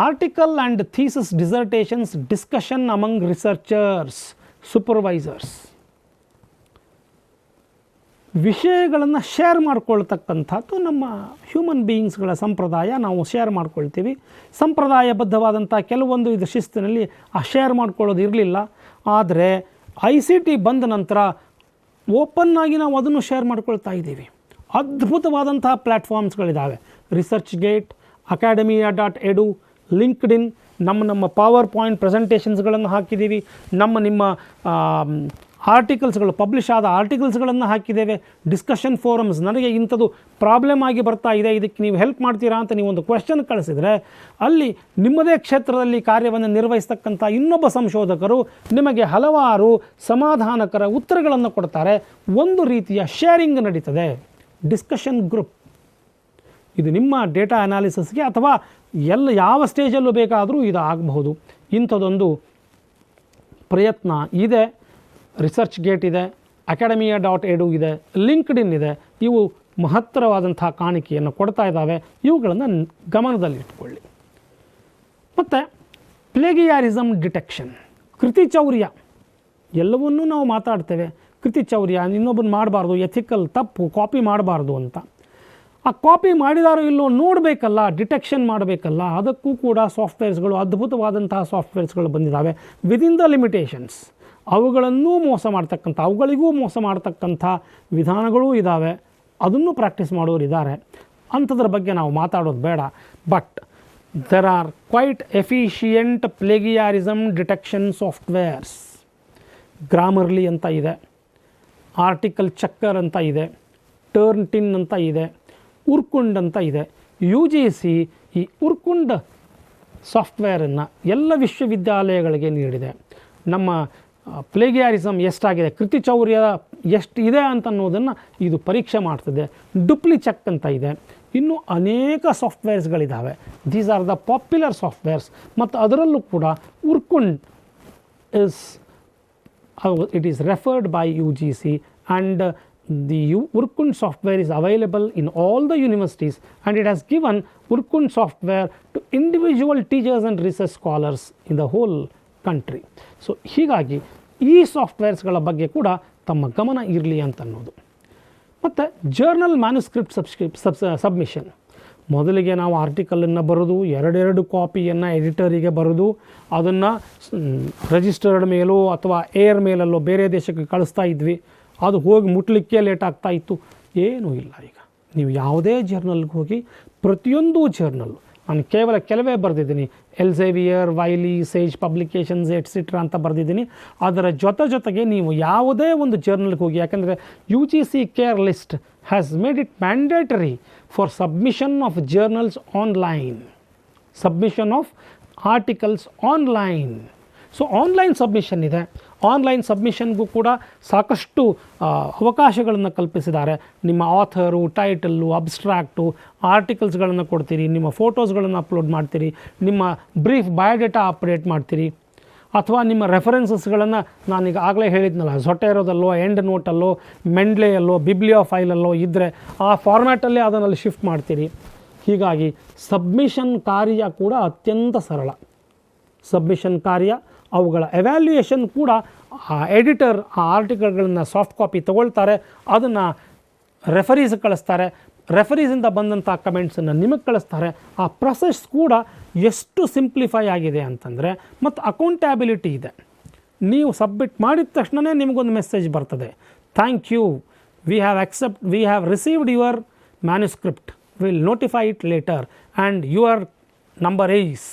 Article and thesis dissertations discussion among researchers, supervisors. ವಿಷಯಗಳನ್ನು ಶೇರ್ ಮಾಡ್ಕೊಳ್ತಕ್ಕಂಥದ್ದು ನಮ್ಮ ಹ್ಯೂಮನ್ ಬೀಯಿಂಗ್ಸ್ಗಳ ಸಂಪ್ರದಾಯ. ನಾವು ಶೇರ್ ಮಾಡ್ಕೊಳ್ತೀವಿ. ಸಂಪ್ರದಾಯಬದ್ಧವಾದಂಥ ಕೆಲವೊಂದು ಇದು ಶಿಸ್ತಿನಲ್ಲಿ ಆ ಶೇರ್ ಮಾಡ್ಕೊಳ್ಳೋದು ಇರಲಿಲ್ಲ. ಆದರೆ ICT ಬಂದ ನಂತರ ಓಪನ್ನಾಗಿ ನಾವು ಅದನ್ನು ಶೇರ್ ಮಾಡ್ಕೊಳ್ತಾ ಇದ್ದೀವಿ. ಅದ್ಭುತವಾದಂತಹ ಪ್ಲ್ಯಾಟ್ಫಾರ್ಮ್ಸ್ಗಳಿದ್ದಾವೆ. ResearchGate, Academia.edu, LinkedIn, ನಮ್ಮ ಪವರ್ ಪಾಯಿಂಟ್ ಪ್ರೆಸೆಂಟೇಷನ್ಸ್ಗಳನ್ನು ಹಾಕಿದ್ದೀವಿ. ನಿಮ್ಮ ಆರ್ಟಿಕಲ್ಸ್ಗಳು, ಪಬ್ಲಿಷ್ ಆದ ಆರ್ಟಿಕಲ್ಸ್ಗಳನ್ನು ಹಾಕಿದ್ದೇವೆ. ಡಿಸ್ಕಷನ್ ಫೋರಮ್ಸ್, ನನಗೆ ಇಂಥದ್ದು ಪ್ರಾಬ್ಲಮ್ ಆಗಿ ಬರ್ತಾ ಇದೆ, ಇದಕ್ಕೆ ನೀವು ಹೆಲ್ಪ್ ಮಾಡ್ತೀರಾ ಅಂತ ನೀವು ಒಂದು ಕ್ವೆಶ್ಚನ್ ಕಳಿಸಿದರೆ ಅಲ್ಲಿ ನಿಮ್ಮದೇ ಕ್ಷೇತ್ರದಲ್ಲಿ ಕಾರ್ಯವನ್ನು ನಿರ್ವಹಿಸ್ತಕ್ಕಂಥ ಇನ್ನೊಬ್ಬ ಸಂಶೋಧಕರು ನಿಮಗೆ ಹಲವಾರು ಸಮಾಧಾನಕರ ಉತ್ತರಗಳನ್ನು ಕೊಡ್ತಾರೆ. ಒಂದು ರೀತಿಯ ಶೇರಿಂಗ್ ನಡೀತದೆ. ಡಿಸ್ಕಷನ್ ಗ್ರೂಪ್ ಇದು ನಿಮ್ಮ ಡೇಟಾ ಅನಾಲಿಸಿಸ್ಗೆ ಅಥವಾ ಯಾವ ಸ್ಟೇಜಲ್ಲೂ ಬೇಕಾದರೂ ಇದು ಆಗಬಹುದು. ಇಂಥದ್ದೊಂದು ಪ್ರಯತ್ನ ಇದೆ. ResearchGate ಇದೆ, Academia.edu ಇದೆ, LinkedIn ಇದೆ. ಇವು ಮಹತ್ತರವಾದಂಥ ಕಾಣಿಕೆಯನ್ನು ಕೊಡ್ತಾ ಇದ್ದಾವೆ. ಇವುಗಳನ್ನು ಗಮನದಲ್ಲಿಟ್ಕೊಳ್ಳಿ. ಮತ್ತು ಪ್ಲೇಗಿಯಾರಿಸಮ್ ಡಿಟೆಕ್ಷನ್, ಕೃತಿಚೌರ್ಯ. ಎಲ್ಲವನ್ನೂ ನಾವು ಮಾತಾಡ್ತೇವೆ. ಕೃತಿಚೌರ್ಯ, ಇನ್ನೊಬ್ಬರು ಮಾಡಬಾರ್ದು, ಎಥಿಕಲ್ ತಪ್ಪು, ಕಾಪಿ ಮಾಡಬಾರ್ದು ಅಂತ. ಆ ಕಾಪಿ ಮಾಡಿದಾರೋ ಇಲ್ಲೋ ನೋಡಬೇಕಲ್ಲ, ಡಿಟೆಕ್ಷನ್ ಮಾಡಬೇಕಲ್ಲ. ಅದಕ್ಕೂ ಕೂಡ ಸಾಫ್ಟ್ವೇರ್ಸ್ಗಳು, ಅದ್ಭುತವಾದಂತಹ ಸಾಫ್ಟ್ವೇರ್ಸ್ಗಳು ಬಂದಿದ್ದಾವೆ. Within the limitations. ಅವುಗಳಿಗೂ ಮೋಸ ಮಾಡ್ತಕ್ಕಂಥ ವಿಧಾನಗಳೂ ಇದ್ದಾವೆ. ಅದನ್ನು ಪ್ರಾಕ್ಟೀಸ್ ಮಾಡೋರು ಇದ್ದಾರೆ. ಅಂಥದ್ರ ಬಗ್ಗೆ ನಾವು ಮಾತಾಡೋದು ಬೇಡ. But there are quite efficient plagiarism detection softwares. Grammarly ಅಂತ ಇದೆ, ಆರ್ಟಿಕಲ್ ಚೆಕ್ಕರ್ ಅಂತ ಇದೆ, ಟರ್ನ್ಟಿನ್ ಅಂತ ಇದೆ, ಉರ್ಕುಂಡ್ ಅಂತ ಇದೆ. UGC ಈ ಉರ್ಕುಂಡ್ ಸಾಫ್ಟ್ವೇರನ್ನು ಎಲ್ಲ ವಿಶ್ವವಿದ್ಯಾಲಯಗಳಿಗೆ ನೀಡಿದೆ. ನಮ್ಮ ಪ್ಲೇಗಿಯಾರಿಸಮ್ ಎಷ್ಟಾಗಿದೆ, ಕೃತಿಚೌರ್ಯ ಎಷ್ಟು ಇದೆ ಅಂತನ್ನೋದನ್ನು ಇದು ಪರೀಕ್ಷೆ ಮಾಡ್ತದೆ. ಡುಪ್ಲಿ ಚೆಕ್ ಅಂತ ಇದೆ. ಇನ್ನೂ ಅನೇಕ ಸಾಫ್ಟ್ವೇರ್ಸ್ಗಳಿದ್ದಾವೆ. These are the popular softwares. ಮತ್ತು ಅದರಲ್ಲೂ ಕೂಡ Urkund is it is referred by UGC, and the Urkund software is available in all the universities, and it has given Urkund software to individual teachers and research scholars in the whole country. So ಹೀಗಾಗಿ ಈ ಸಾಫ್ಟ್ವೇರ್ಸ್ಗಳ ಬಗ್ಗೆ ಕೂಡ ತಮ್ಮ ಗಮನ ಇರಲಿ ಅಂತ ಅನ್ನೋದು. ಮತ್ತು ಜರ್ನಲ್ ಮ್ಯಾನುಸ್ಕ್ರಿಪ್ಟ್ ಸಬ್ಮಿಷನ್, ಮೊದಲಿಗೆ ನಾವು ಆರ್ಟಿಕಲನ್ನು ಬರೆದು ಎರಡೆರಡು ಕಾಪಿಯನ್ನು ಎಡಿಟರಿಗೆ ಬರೆದು ಅದನ್ನು ರಿಜಿಸ್ಟರ್ಡ್ ಮೇಲೋ ಅಥವಾ ಏರ್ ಮೇಲಲ್ಲೋ ಬೇರೆ ದೇಶಕ್ಕೆ ಕಳಿಸ್ತಾ ಇದ್ವಿ. ಅದು ಹೋಗಿ ಮುಟ್ಲಿಕ್ಕೆ ಲೇಟ್ ಆಗ್ತಾ ಇತ್ತು. ಏನೂ ಇಲ್ಲ. ಈಗ ನೀವು ಯಾವುದೇ ಜರ್ನಲ್ಗೆ ಹೋಗಿ ಪ್ರತಿಯೊಂದು ಜರ್ನಲ್ಲು, ನಾನು ಕೇವಲ ಕೆಲವೇ ಬರೆದಿದ್ದೀನಿ, ಎಲ್ಸೇವಿಯರ್, ವೈಲಿ, ಸೇಜ್ ಪಬ್ಲಿಕೇಶನ್ಸ್ ಎಟ್ಸಿಟ್ರಾ ಅಂತ ಬರೆದಿದ್ದೀನಿ. ಅದರ ಜೊತೆಗೆ ನೀವು ಯಾವುದೇ ಒಂದು ಜರ್ನಲ್ಗೆ ಹೋಗಿ, ಯಾಕಂದರೆ UGC care list has made it mandatory for submission of journals online, submission of articles online. So online submission ಇದೆ. ಆನ್ಲೈನ್ ಸಬ್ಮಿಷನ್ಗೂ ಕೂಡ ಸಾಕಷ್ಟು ಅವಕಾಶಗಳನ್ನು ಕಲ್ಪಿಸಿದ್ದಾರೆ. ನಿಮ್ಮ ಆಥರು, ಟೈಟಲ್ಲು, ಅಬ್ಸ್ಟ್ರಾಕ್ಟು, ಆರ್ಟಿಕಲ್ಸ್ಗಳನ್ನು ಕೊಡ್ತೀರಿ, ನಿಮ್ಮ ಫೋಟೋಸ್ಗಳನ್ನು ಅಪ್ಲೋಡ್ ಮಾಡ್ತೀರಿ, ನಿಮ್ಮ ಬ್ರೀಫ್ ಬಯೋಡೇಟಾ ಅಪ್ಡೇಟ್ ಮಾಡ್ತೀರಿ, ಅಥವಾ ನಿಮ್ಮ ರೆಫರೆನ್ಸಸ್ಗಳನ್ನು ನಾನೀಗ ಆಗಲೇ ಹೇಳಿದ್ನಲ್ಲ, ಝೊಟೇರೋದಲ್ಲೋ, ಎಂಡ್ ನೋಟಲ್ಲೋ, ಮೆಂಡ್ಲೆಯಲ್ಲೋ, ಬಿಬ್ಲಿಯೋ ಫೈಲಲ್ಲೋ ಇದ್ದರೆ ಆ ಫಾರ್ಮ್ಯಾಟಲ್ಲೇ ಅದನ್ನಲ್ಲಿ ಶಿಫ್ಟ್ ಮಾಡ್ತೀರಿ. ಹೀಗಾಗಿ ಸಬ್ಮಿಷನ್ ಕಾರ್ಯ ಕೂಡ ಅತ್ಯಂತ ಸರಳ. ಸಬ್ಮಿಷನ್ ಕಾರ್ಯ, ಅವುಗಳ ಎವ್ಯಾಲ್ಯೂಯೇಷನ್ ಕೂಡ ಎಡಿಟರ್ ಆ ಆರ್ಟಿಕಲ್ಗಳನ್ನು ಸಾಫ್ಟ್ ಕಾಪಿ ತೊಗೊಳ್ತಾರೆ, ಅದನ್ನು ರೆಫರೀಸ್ ಕಳಿಸ್ತಾರೆ, ರೆಫರೀಸಿಂದ ಬಂದಂಥ ಕಮೆಂಟ್ಸನ್ನು ನಿಮಗೆ ಕಳಿಸ್ತಾರೆ. ಆ ಪ್ರೊಸೆಸ್ ಕೂಡ ಎಷ್ಟು ಸಿಂಪ್ಲಿಫೈ ಆಗಿದೆ ಅಂತಂದರೆ, ಮತ್ತು ಅಕೌಂಟಬಿಲಿಟಿ ಇದೆ. ನೀವು ಸಬ್ಮಿಟ್ ಮಾಡಿದ ತಕ್ಷಣವೇ ನಿಮಗೊಂದು ಮೆಸೇಜ್ ಬರ್ತದೆ, thank you, we have received your manuscript, will notify it later and your number is,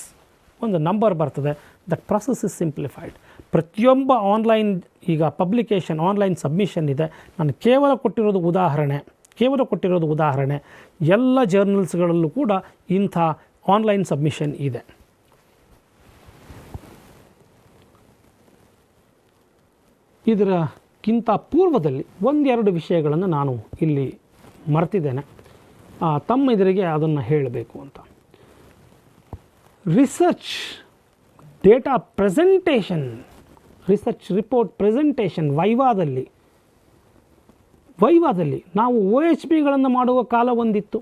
ಒಂದು ನಂಬರ್ ಬರ್ತದೆ. That process is simplified. ಪ್ರತಿಯೊಬ್ಬ ಆನ್ಲೈನ್ ಈಗ ಪಬ್ಲಿಕೇಶನ್, ಆನ್ಲೈನ್ ಸಬ್ಮಿಷನ್ ಇದೆ. ನಾನು ಕೇವಲ ಕೊಟ್ಟಿರೋದು ಉದಾಹರಣೆ. ಎಲ್ಲ ಜರ್ನಲ್ಸ್ಗಳಲ್ಲೂ ಕೂಡ ಇಂಥ ಆನ್ಲೈನ್ ಸಬ್ಮಿಷನ್ ಇದೆ. ಇದಕ್ಕಿಂತ ಪೂರ್ವದಲ್ಲಿ ಒಂದೆರಡು ವಿಷಯಗಳನ್ನು ನಾನು ಇಲ್ಲಿ ಮರೆತಿದ್ದೇನೆ, ತಮ್ಮ ಎದುರಿಗೆ ಅದನ್ನು ಹೇಳಬೇಕು ಅಂತ. Research data presentation, research report presentation ವೈವಾದಲ್ಲಿ ನಾವು OHPಗಳನ್ನು ಮಾಡುವ ಕಾಲ ಒಂದಿತ್ತು.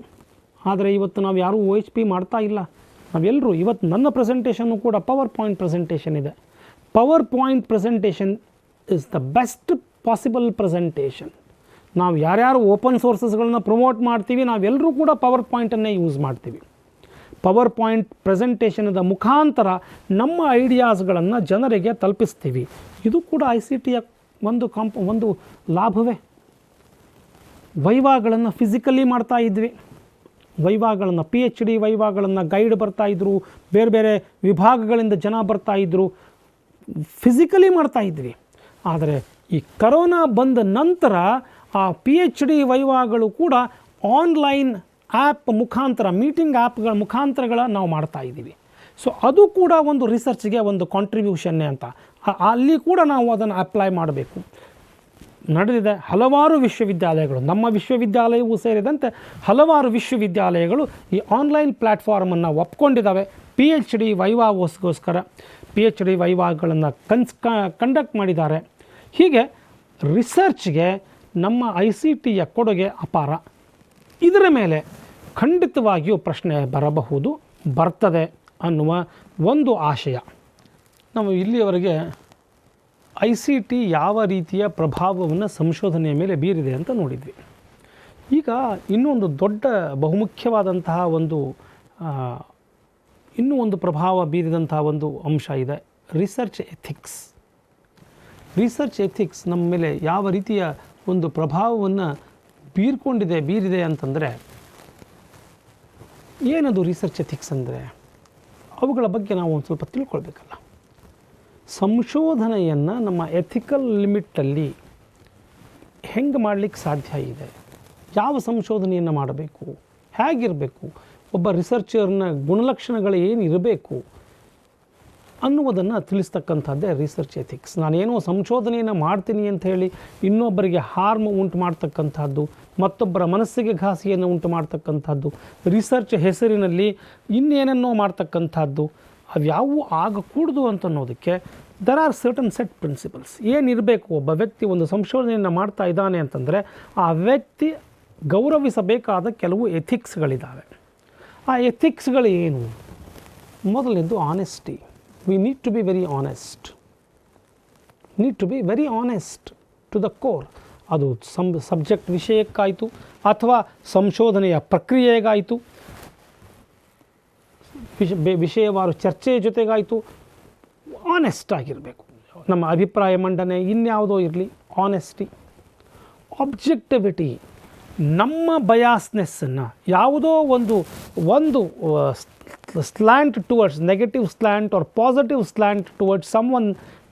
ಆದರೆ ಇವತ್ತು ನಾವು ಯಾರೂ OHP ಮಾಡ್ತಾ ಇಲ್ಲ. ನಾವೆಲ್ಲರೂ ಇವತ್ತು ನನ್ನ ಪ್ರೆಸೆಂಟೇಷನ್ನು ಕೂಡ ಪವರ್ ಪಾಯಿಂಟ್ ಪ್ರೆಸೆಂಟೇಷನ್ ಇದೆ. Power point presentation is the best possible presentation. ನಾವು ಯಾರ್ಯಾರು ಓಪನ್ ಸೋರ್ಸಸ್ಗಳನ್ನ ಪ್ರಮೋಟ್ ಮಾಡ್ತೀವಿ, ನಾವೆಲ್ಲರೂ ಕೂಡ ಪವರ್ ಪಾಯಿಂಟನ್ನೇ ಯೂಸ್ ಮಾಡ್ತೀವಿ. ಪವರ್ ಪಾಯಿಂಟ್ ಪ್ರೆಸೆಂಟೇಷನದ ಮುಖಾಂತರ ನಮ್ಮ ಐಡಿಯಾಸ್ಗಳನ್ನು ಜನರಿಗೆ ತಲುಪಿಸ್ತೀವಿ. ಇದು ಕೂಡ ICTಯ ಒಂದು ಲಾಭವೇ. ವೈವಾಗಳನ್ನು ಫಿಸಿಕಲಿ ಮಾಡ್ತಾ ಇದ್ವಿ. ವೈವಾಗಳನ್ನು PhD ವೈವಾಗಳನ್ನು ಗೈಡ್ ಬರ್ತಾಯಿದ್ರು, ಬೇರೆ ಬೇರೆ ವಿಭಾಗಗಳಿಂದ ಜನ ಬರ್ತಾಯಿದ್ರು, ಫಿಸಿಕಲಿ ಮಾಡ್ತಾಯಿದ್ವಿ. ಆದರೆ ಈ ಕರೋನಾ ಬಂದ ನಂತರ ಆ PhD ವೈವಾಗಳು ಕೂಡ ಆನ್ಲೈನ್ ಆ್ಯಪ್ ಮುಖಾಂತರ, ಮೀಟಿಂಗ್ ಆ್ಯಪ್ಗಳ ಮುಖಾಂತರಗಳ ನಾವು ಮಾಡ್ತಾಯಿದ್ದೀವಿ. ಸೊ ಅದು ಕೂಡ ಒಂದು ರಿಸರ್ಚ್ಗೆ ಒಂದು ಕಾಂಟ್ರಿಬ್ಯೂಷನ್ನೇ ಅಂತ. ಅಲ್ಲಿ ಕೂಡ ನಾವು ಅದನ್ನು ಅಪ್ಲೈ ಮಾಡಬೇಕು. ನಡೆದಿದೆ. ಹಲವಾರು ವಿಶ್ವವಿದ್ಯಾಲಯಗಳು, ನಮ್ಮ ವಿಶ್ವವಿದ್ಯಾಲಯವೂ ಸೇರಿದಂತೆ ಹಲವಾರು ವಿಶ್ವವಿದ್ಯಾಲಯಗಳು ಈ ಆನ್ಲೈನ್ ಪ್ಲ್ಯಾಟ್ಫಾರ್ಮನ್ನು ಒಪ್ಕೊಂಡಿದ್ದಾವೆ. PhD ವೈವಾಗೋಸ್ಕರ PhD ವೈವಾಗಳನ್ನು ಕಂಡಕ್ಟ್ ಮಾಡಿದ್ದಾರೆ. ಹೀಗೆ ರಿಸರ್ಚ್ಗೆ ನಮ್ಮ ICTಯ ಕೊಡುಗೆ ಅಪಾರ. ಇದರ ಮೇಲೆ ಖಂಡಿತವಾಗಿಯೂ ಪ್ರಶ್ನೆ ಬರ್ತದೆ ಅನ್ನುವ ಒಂದು ಆಶಯ. ನಾವು ಇಲ್ಲಿಯವರೆಗೆ ICT ಯಾವ ರೀತಿಯ ಪ್ರಭಾವವನ್ನು ಸಂಶೋಧನೆಯ ಮೇಲೆ ಬೀರಿದೆ ಅಂತ ನೋಡಿದ್ವಿ. ಈಗ ಇನ್ನೊಂದು ದೊಡ್ಡ ಬಹುಮುಖ್ಯವಾದಂತಹ ಇನ್ನೂ ಒಂದು ಪ್ರಭಾವ ಬೀರಿದಂತಹ ಒಂದು ಅಂಶ ಇದೆ, ರಿಸರ್ಚ್ ಎಥಿಕ್ಸ್. ರಿಸರ್ಚ್ ಎಥಿಕ್ಸ್ ನಮ್ಮ ಮೇಲೆ ಯಾವ ರೀತಿಯ ಒಂದು ಪ್ರಭಾವವನ್ನು ಬೀರಿದೆ ಅಂತಂದರೆ, ಏನದು ರಿಸರ್ಚ್ ಎಥಿಕ್ಸ್ ಅಂದರೆ? ಅವುಗಳ ಬಗ್ಗೆ ನಾವು ಒಂದು ಸ್ವಲ್ಪ ತಿಳ್ಕೊಳ್ಬೇಕಲ್ಲ. ಸಂಶೋಧನೆಯನ್ನು ನಮ್ಮ ಎಥಿಕಲ್ ಲಿಮಿಟಲ್ಲಿ ಹೆಂಗೆ ಮಾಡಲಿಕ್ಕೆ ಸಾಧ್ಯ ಇದೆ, ಯಾವ ಸಂಶೋಧನೆಯನ್ನು ಮಾಡಬೇಕು, ಹೇಗಿರಬೇಕು, ಒಬ್ಬ ರಿಸರ್ಚರ್ನ ಗುಣಲಕ್ಷಣಗಳು ಏನಿರಬೇಕು ಅನ್ನುವುದನ್ನು ತಿಳಿಸ್ತಕ್ಕಂಥದ್ದೇ ರಿಸರ್ಚ್ ಎಥಿಕ್ಸ್. ನಾನೇನೋ ಸಂಶೋಧನೆಯನ್ನು ಮಾಡ್ತೀನಿ ಅಂತ ಹೇಳಿ ಇನ್ನೊಬ್ಬರಿಗೆ ಹಾರ್ಮ್ ಉಂಟು ಮಾಡ್ತಕ್ಕಂಥದ್ದು, ಮತ್ತೊಬ್ಬರ ಮನಸ್ಸಿಗೆ ಘಾಸಿಯನ್ನು ಉಂಟು ಮಾಡ್ತಕ್ಕಂಥದ್ದು, ರಿಸರ್ಚ್ ಹೆಸರಿನಲ್ಲಿ ಇನ್ನೇನನ್ನೋ ಮಾಡ್ತಕ್ಕಂಥದ್ದು, ಅವ್ಯಾವೂ ಆಗಕೂಡ್ದು ಅಂತನ್ನೋದಕ್ಕೆ there are certain set principles. ಏನಿರಬೇಕು, ಒಬ್ಬ ವ್ಯಕ್ತಿ ಒಂದು ಸಂಶೋಧನೆಯನ್ನು ಮಾಡ್ತಾ ಇದ್ದಾನೆ ಅಂತಂದರೆ ಆ ವ್ಯಕ್ತಿ ಗೌರವಿಸಬೇಕಾದ ಕೆಲವು ಎಥಿಕ್ಸ್ಗಳಿದ್ದಾವೆ. ಆ ಎಥಿಕ್ಸ್ಗಳು ಏನು? ಮೊದಲನೇದು honesty. We need to be very honest, to the core. ಅದು ಸಬ್ಜೆಕ್ಟ್ ವಿಷಯಕ್ಕಾಯಿತು ಅಥವಾ ಸಂಶೋಧನೆಯ ಪ್ರಕ್ರಿಯೆಗಾಯಿತು, ವಿಷಯವಾರು ಚರ್ಚೆಯ ಜೊತೆಗಾಯಿತು, ಆನೆಸ್ಟ್ ಆಗಿರಬೇಕು. ನಮ್ಮ ಅಭಿಪ್ರಾಯ ಮಂಡನೆ ಇನ್ಯಾವುದೋ ಇರಲಿ, ಆನೆಸ್ಟಿ. ಆಬ್ಜೆಕ್ಟಿವಿಟಿ, ನಮ್ಮ ಬಯಾಸ್ನೆಸ್ಸನ್ನು ಯಾವುದೋ ಒಂದು slant towards negative slant or positive slant towards someone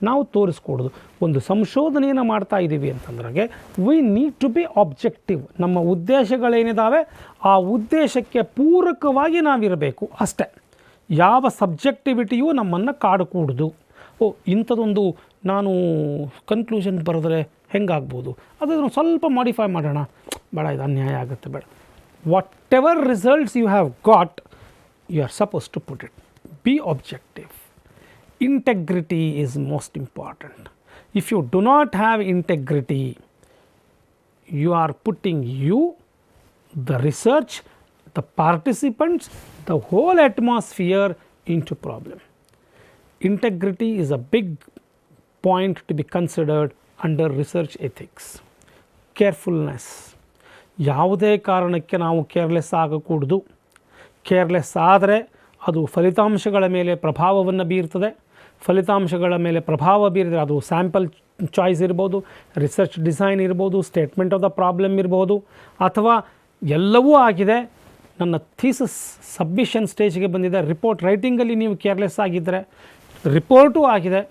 ನಾವು ತೋರಿಸ್ಕೊಡೋದು. ಒಂದು ಸಂಶೋಧನೆಯನ್ನು ಮಾಡ್ತಾ ಇದ್ದೀವಿ ಅಂತಂದ್ರೆ we need to be objective. ನಮ್ಮ ಉದ್ದೇಶಗಳೇನಿದ್ದಾವೆ ಆ ಉದ್ದೇಶಕ್ಕೆ ಪೂರಕವಾಗಿ ನಾವಿರಬೇಕು ಅಷ್ಟೇ. ಯಾವ ಸಬ್ಜೆಕ್ಟಿವಿಟಿಯೂ ನಮ್ಮನ್ನು ಕಾಡಕೂಡ್ದು. ಇಂಥದ್ದೊಂದು ನಾನು ಕನ್ಕ್ಲೂಷನ್ ಬರೆದ್ರೆ ಹೆಂಗಾಗ್ಬೋದು, ಅದನ್ನು ಸ್ವಲ್ಪ ಮಾಡಿಫೈ ಮಾಡೋಣ, ಬೇಡ ಇದು ಅನ್ಯಾಯ ಆಗುತ್ತೆ, ಬೇಡ. Whatever results you have got, you are suppose to put it. Be objective. Integrity is most important. If you do not have integrity, you are putting the research, the participants, the whole atmosphere into problem. Integrity is a big point to be considered under research ethics. Carefulness. ಯಾವುದೇ ಕಾರಣಕ್ಕೆ ನಾವು careless ಆಗಕೂಡದು. Careless ಆದರೆ ಅದು ಫಲಿತಾಂಶಗಳ ಮೇಲೆ ಪ್ರಭಾವವನ್ನು ಬೀರ್ತದೆ. ಫಲಿತಾಂಶಗಳ ಮೇಲೆ ಪ್ರಭಾವ ಬೀರಿದರೆ ಅದು ಸ್ಯಾಂಪಲ್ ಚಾಯ್ಸ್ ಇರ್ಬೋದು, ರಿಸರ್ಚ್ ಡಿಸೈನ್ ಇರ್ಬೋದು, ಸ್ಟೇಟ್ಮೆಂಟ್ ಆಫ್ ದ ಪ್ರಾಬ್ಲಮ್ ಇರ್ಬೋದು, ಅಥವಾ ಎಲ್ಲವೂ ಆಗಿದೆ, ನನ್ನ ಥೀಸಿಸ್ ಸಬ್ಮಿಷನ್ ಸ್ಟೇಜ್ಗೆ ಬಂದಿದೆ, ರಿಪೋರ್ಟ್ ರೈಟಿಂಗಲ್ಲಿ ನೀವು ಕೇರ್ಲೆಸ್ ಆಗಿದ್ದರೆ, ರಿಪೋರ್ಟೂ ಆಗಿದೆ,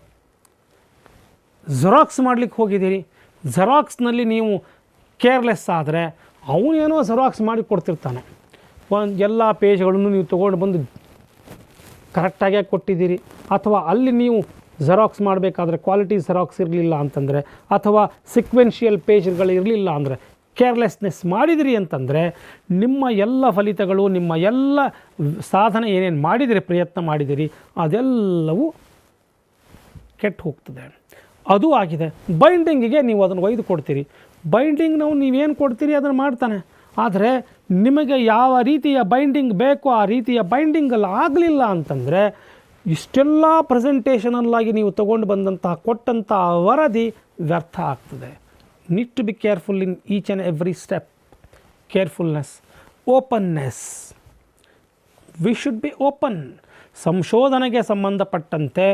ಜೆರಾಕ್ಸ್ ಮಾಡಲಿಕ್ಕೆ ಹೋಗಿದ್ದೀರಿ, ಜೆರಾಕ್ಸ್ನಲ್ಲಿ ನೀವು ಕೇರ್ಲೆಸ್ ಆದರೆ ಅವನೇನೋ ಜೆರಾಕ್ಸ್ ಮಾಡಿ ಕೊಡ್ತಿರ್ತಾನೆ. ಎಲ್ಲ ಪೇಜ್ಗಳನ್ನು ನೀವು ತೊಗೊಂಡು ಬಂದು ಕರೆಕ್ಟಾಗಿ ಕೊಟ್ಟಿದ್ದೀರಿ, ಅಥವಾ ಅಲ್ಲಿ ನೀವು ಜೆರಾಕ್ಸ್ ಮಾಡಬೇಕಾದ್ರೆ ಕ್ವಾಲಿಟಿ ಜೆರಾಕ್ಸ್ ಇರಲಿಲ್ಲ ಅಂತಂದರೆ, ಅಥವಾ ಸಿಕ್ವೆನ್ಷಿಯಲ್ ಪೇಜ್ಗಳು ಇರಲಿಲ್ಲ ಅಂದರೆ, ಕೇರ್ಲೆಸ್ನೆಸ್ ಮಾಡಿದಿರಿ ಅಂತಂದರೆ ನಿಮ್ಮ ಎಲ್ಲ ಫಲಿತಗಳು, ನಿಮ್ಮ ಎಲ್ಲ ಸಾಧನೆ ಏನೇನು ಮಾಡಿದಿರಿ, ಪ್ರಯತ್ನ ಮಾಡಿದಿರಿ, ಅದೆಲ್ಲವೂ ಕೆಟ್ಟು ಹೋಗ್ತದೆ. ಅದು ಆಗಿದೆ. ಬೈಂಡಿಂಗಿಗೆ ನೀವು ಅದನ್ನು ಒಯ್ದು ಕೊಡ್ತೀರಿ. ಬೈಂಡಿಂಗ್ ನೀವೇನು ಕೊಡ್ತೀರಿ ಅದನ್ನು ಮಾಡ್ತಾನೆ. ಆದರೆ ನಿಮಗೆ ಯಾವ ರೀತಿಯ ಬೈಂಡಿಂಗ್ ಬೇಕೋ ಆ ರೀತಿಯ ಬೈಂಡಿಂಗಲ್ಲಿ ಆಗಲಿಲ್ಲ ಅಂತಂದರೆ ಇಷ್ಟೆಲ್ಲ ಪ್ರೆಸೆಂಟೇಷನಲ್ಲಾಗಿ ನೀವು ತೊಗೊಂಡು ಬಂದಂತಹ ಕೊಟ್ಟಂಥ ವರದಿ ವ್ಯರ್ಥ ಆಗ್ತದೆ. Need to be careful in each and every step. Carefulness. Openness. We should be open. ಸಂಶೋಧನೆಗೆ ಸಂಬಂಧಪಟ್ಟಂತೆ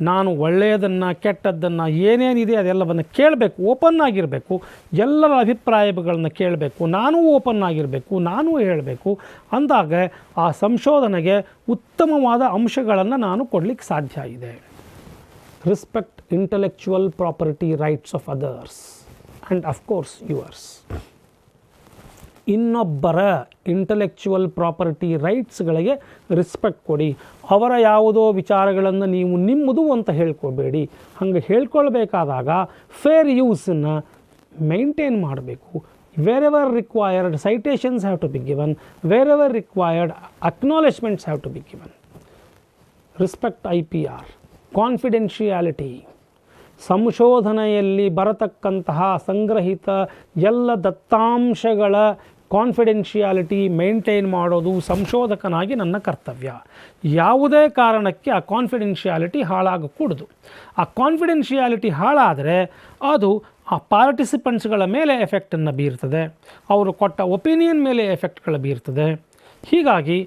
ನಾನು ಒಳ್ಳೆಯದನ್ನು ಕೆಟ್ಟದ್ದನ್ನು ಏನೇನಿದೆ ಅದೆಲ್ಲವನ್ನು ಕೇಳಬೇಕು, ಓಪನ್ ಆಗಿರಬೇಕು, ಎಲ್ಲರ ಅಭಿಪ್ರಾಯಗಳನ್ನು ಕೇಳಬೇಕು, ನಾನೂ ಓಪನ್ ಆಗಿರಬೇಕು, ನಾನೂ ಹೇಳಬೇಕು. ಅಂದಾಗ ಆ ಸಂಶೋಧನೆಗೆ ಉತ್ತಮವಾದ ಅಂಶಗಳನ್ನು ನಾನು ಕೊಡಲಿಕ್ಕೆ ಸಾಧ್ಯ ಇದೆ. Respect intellectual property rights of others and of course yours. ಇನ್ನೊಬ್ಬರ ಇಂಟೆಲೆಕ್ಚುವಲ್ ಪ್ರಾಪರ್ಟಿ ರೈಟ್ಸ್ಗಳಿಗೆ ರೆಸ್ಪೆಕ್ಟ್ ಕೊಡಿ. ಅವರ ಯಾವುದೋ ವಿಚಾರಗಳನ್ನು ನೀವು ನಿಮ್ಮದು ಅಂತ ಹೇಳ್ಕೊಬೇಡಿ. ಹಾಗೆ ಹೇಳ್ಕೊಳ್ಬೇಕಾದಾಗ ಫೇರ್ ಯೂಸನ್ನು ಮೇಂಟೈನ್ ಮಾಡಬೇಕು. Wherever required citations have to be given, wherever required acknowledgements have to be given. Respect IPR. Confidentiality. ಸಂಶೋಧನೆಯಲ್ಲಿ ಬರತಕ್ಕಂತಹ ಸಂಗ್ರಹಿತ ಎಲ್ಲ ದತ್ತಾಂಶಗಳ ಕಾನ್ಫಿಡೆನ್ಷಿಯಾಲಿಟಿ ಮೇಂಟೈನ್ ಮಾಡೋದು ಸಂಶೋಧಕನಾಗಿ ನನ್ನ ಕರ್ತವ್ಯ. ಯಾವುದೇ ಕಾರಣಕ್ಕೆ ಆ ಕಾನ್ಫಿಡೆನ್ಷಿಯಾಲಿಟಿ ಹಾಳಾಗಕೂಡದು. ಆ ಕಾನ್ಫಿಡೆನ್ಷಿಯಾಲಿಟಿ ಹಾಳಾದರೆ ಅದು ಆ ಪಾರ್ಟಿಸಿಪೆಂಟ್ಸ್ಗಳ ಮೇಲೆ ಎಫೆಕ್ಟನ್ನು ಬೀರ್ತದೆ, ಅವರು ಕೊಟ್ಟ ಒಪಿನಿಯನ್ ಮೇಲೆ ಎಫೆಕ್ಟ್ಗಳು ಬೀರ್ತದೆ. ಹೀಗಾಗಿ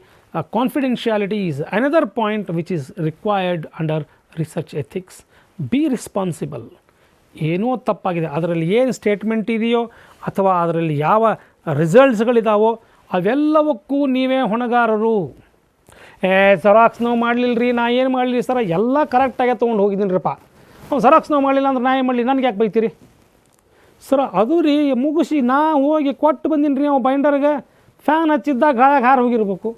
confidentiality is another point which is required under research ethics. B responsible. ಏನೋ ತಪ್ಪಾಗಿದೆ, ಅದರಲ್ಲಿ ಏನು ಸ್ಟೇಟ್ಮೆಂಟ್ ಇದೆಯೋ ಅಥವಾ ಅದರಲ್ಲಿ ಯಾವ ರಿಸಲ್ಟ್ಸ್ಗಳಿದಾವೋ ಅವೆಲ್ಲವಕ್ಕೂ ನೀವೇ ಹೊಣೆಗಾರರು. ಜೆರಾಕ್ಸ್ ನಾವು ಮಾಡಲಿಲ್ಲ ರೀ, ನಾ ಏನು ಮಾಡಲಿ ಸರ, ಎಲ್ಲ ಕರೆಕ್ಟಾಗೆ ತೊಗೊಂಡು ಹೋಗಿದ್ದೀನಿ ರೀಪ್ಪ, ಅವ್ನು ಜೆರಾಕ್ಸ್ ನಾವು ಮಾಡಲಿಲ್ಲ ಅಂದ್ರೆ ನಾ ಏನು ಮಾಡಲಿ, ನನಗೆ ಯಾಕೆ ಬೈತೀರಿ ಸರ? ಅದು ರೀ ಮುಗಿಸಿ ನಾ ಹೋಗಿ ಕೊಟ್ಟು ಬಂದೀನಿ ರೀ ಅವ ಬೈಂಡರ್ಗೆ, ಫ್ಯಾನ್ ಹಚ್ಚಿದ್ದಾಗ ಗಾಳಿಗೆ ಹಾರು ಹೋಗಿರ್ಬೇಕು.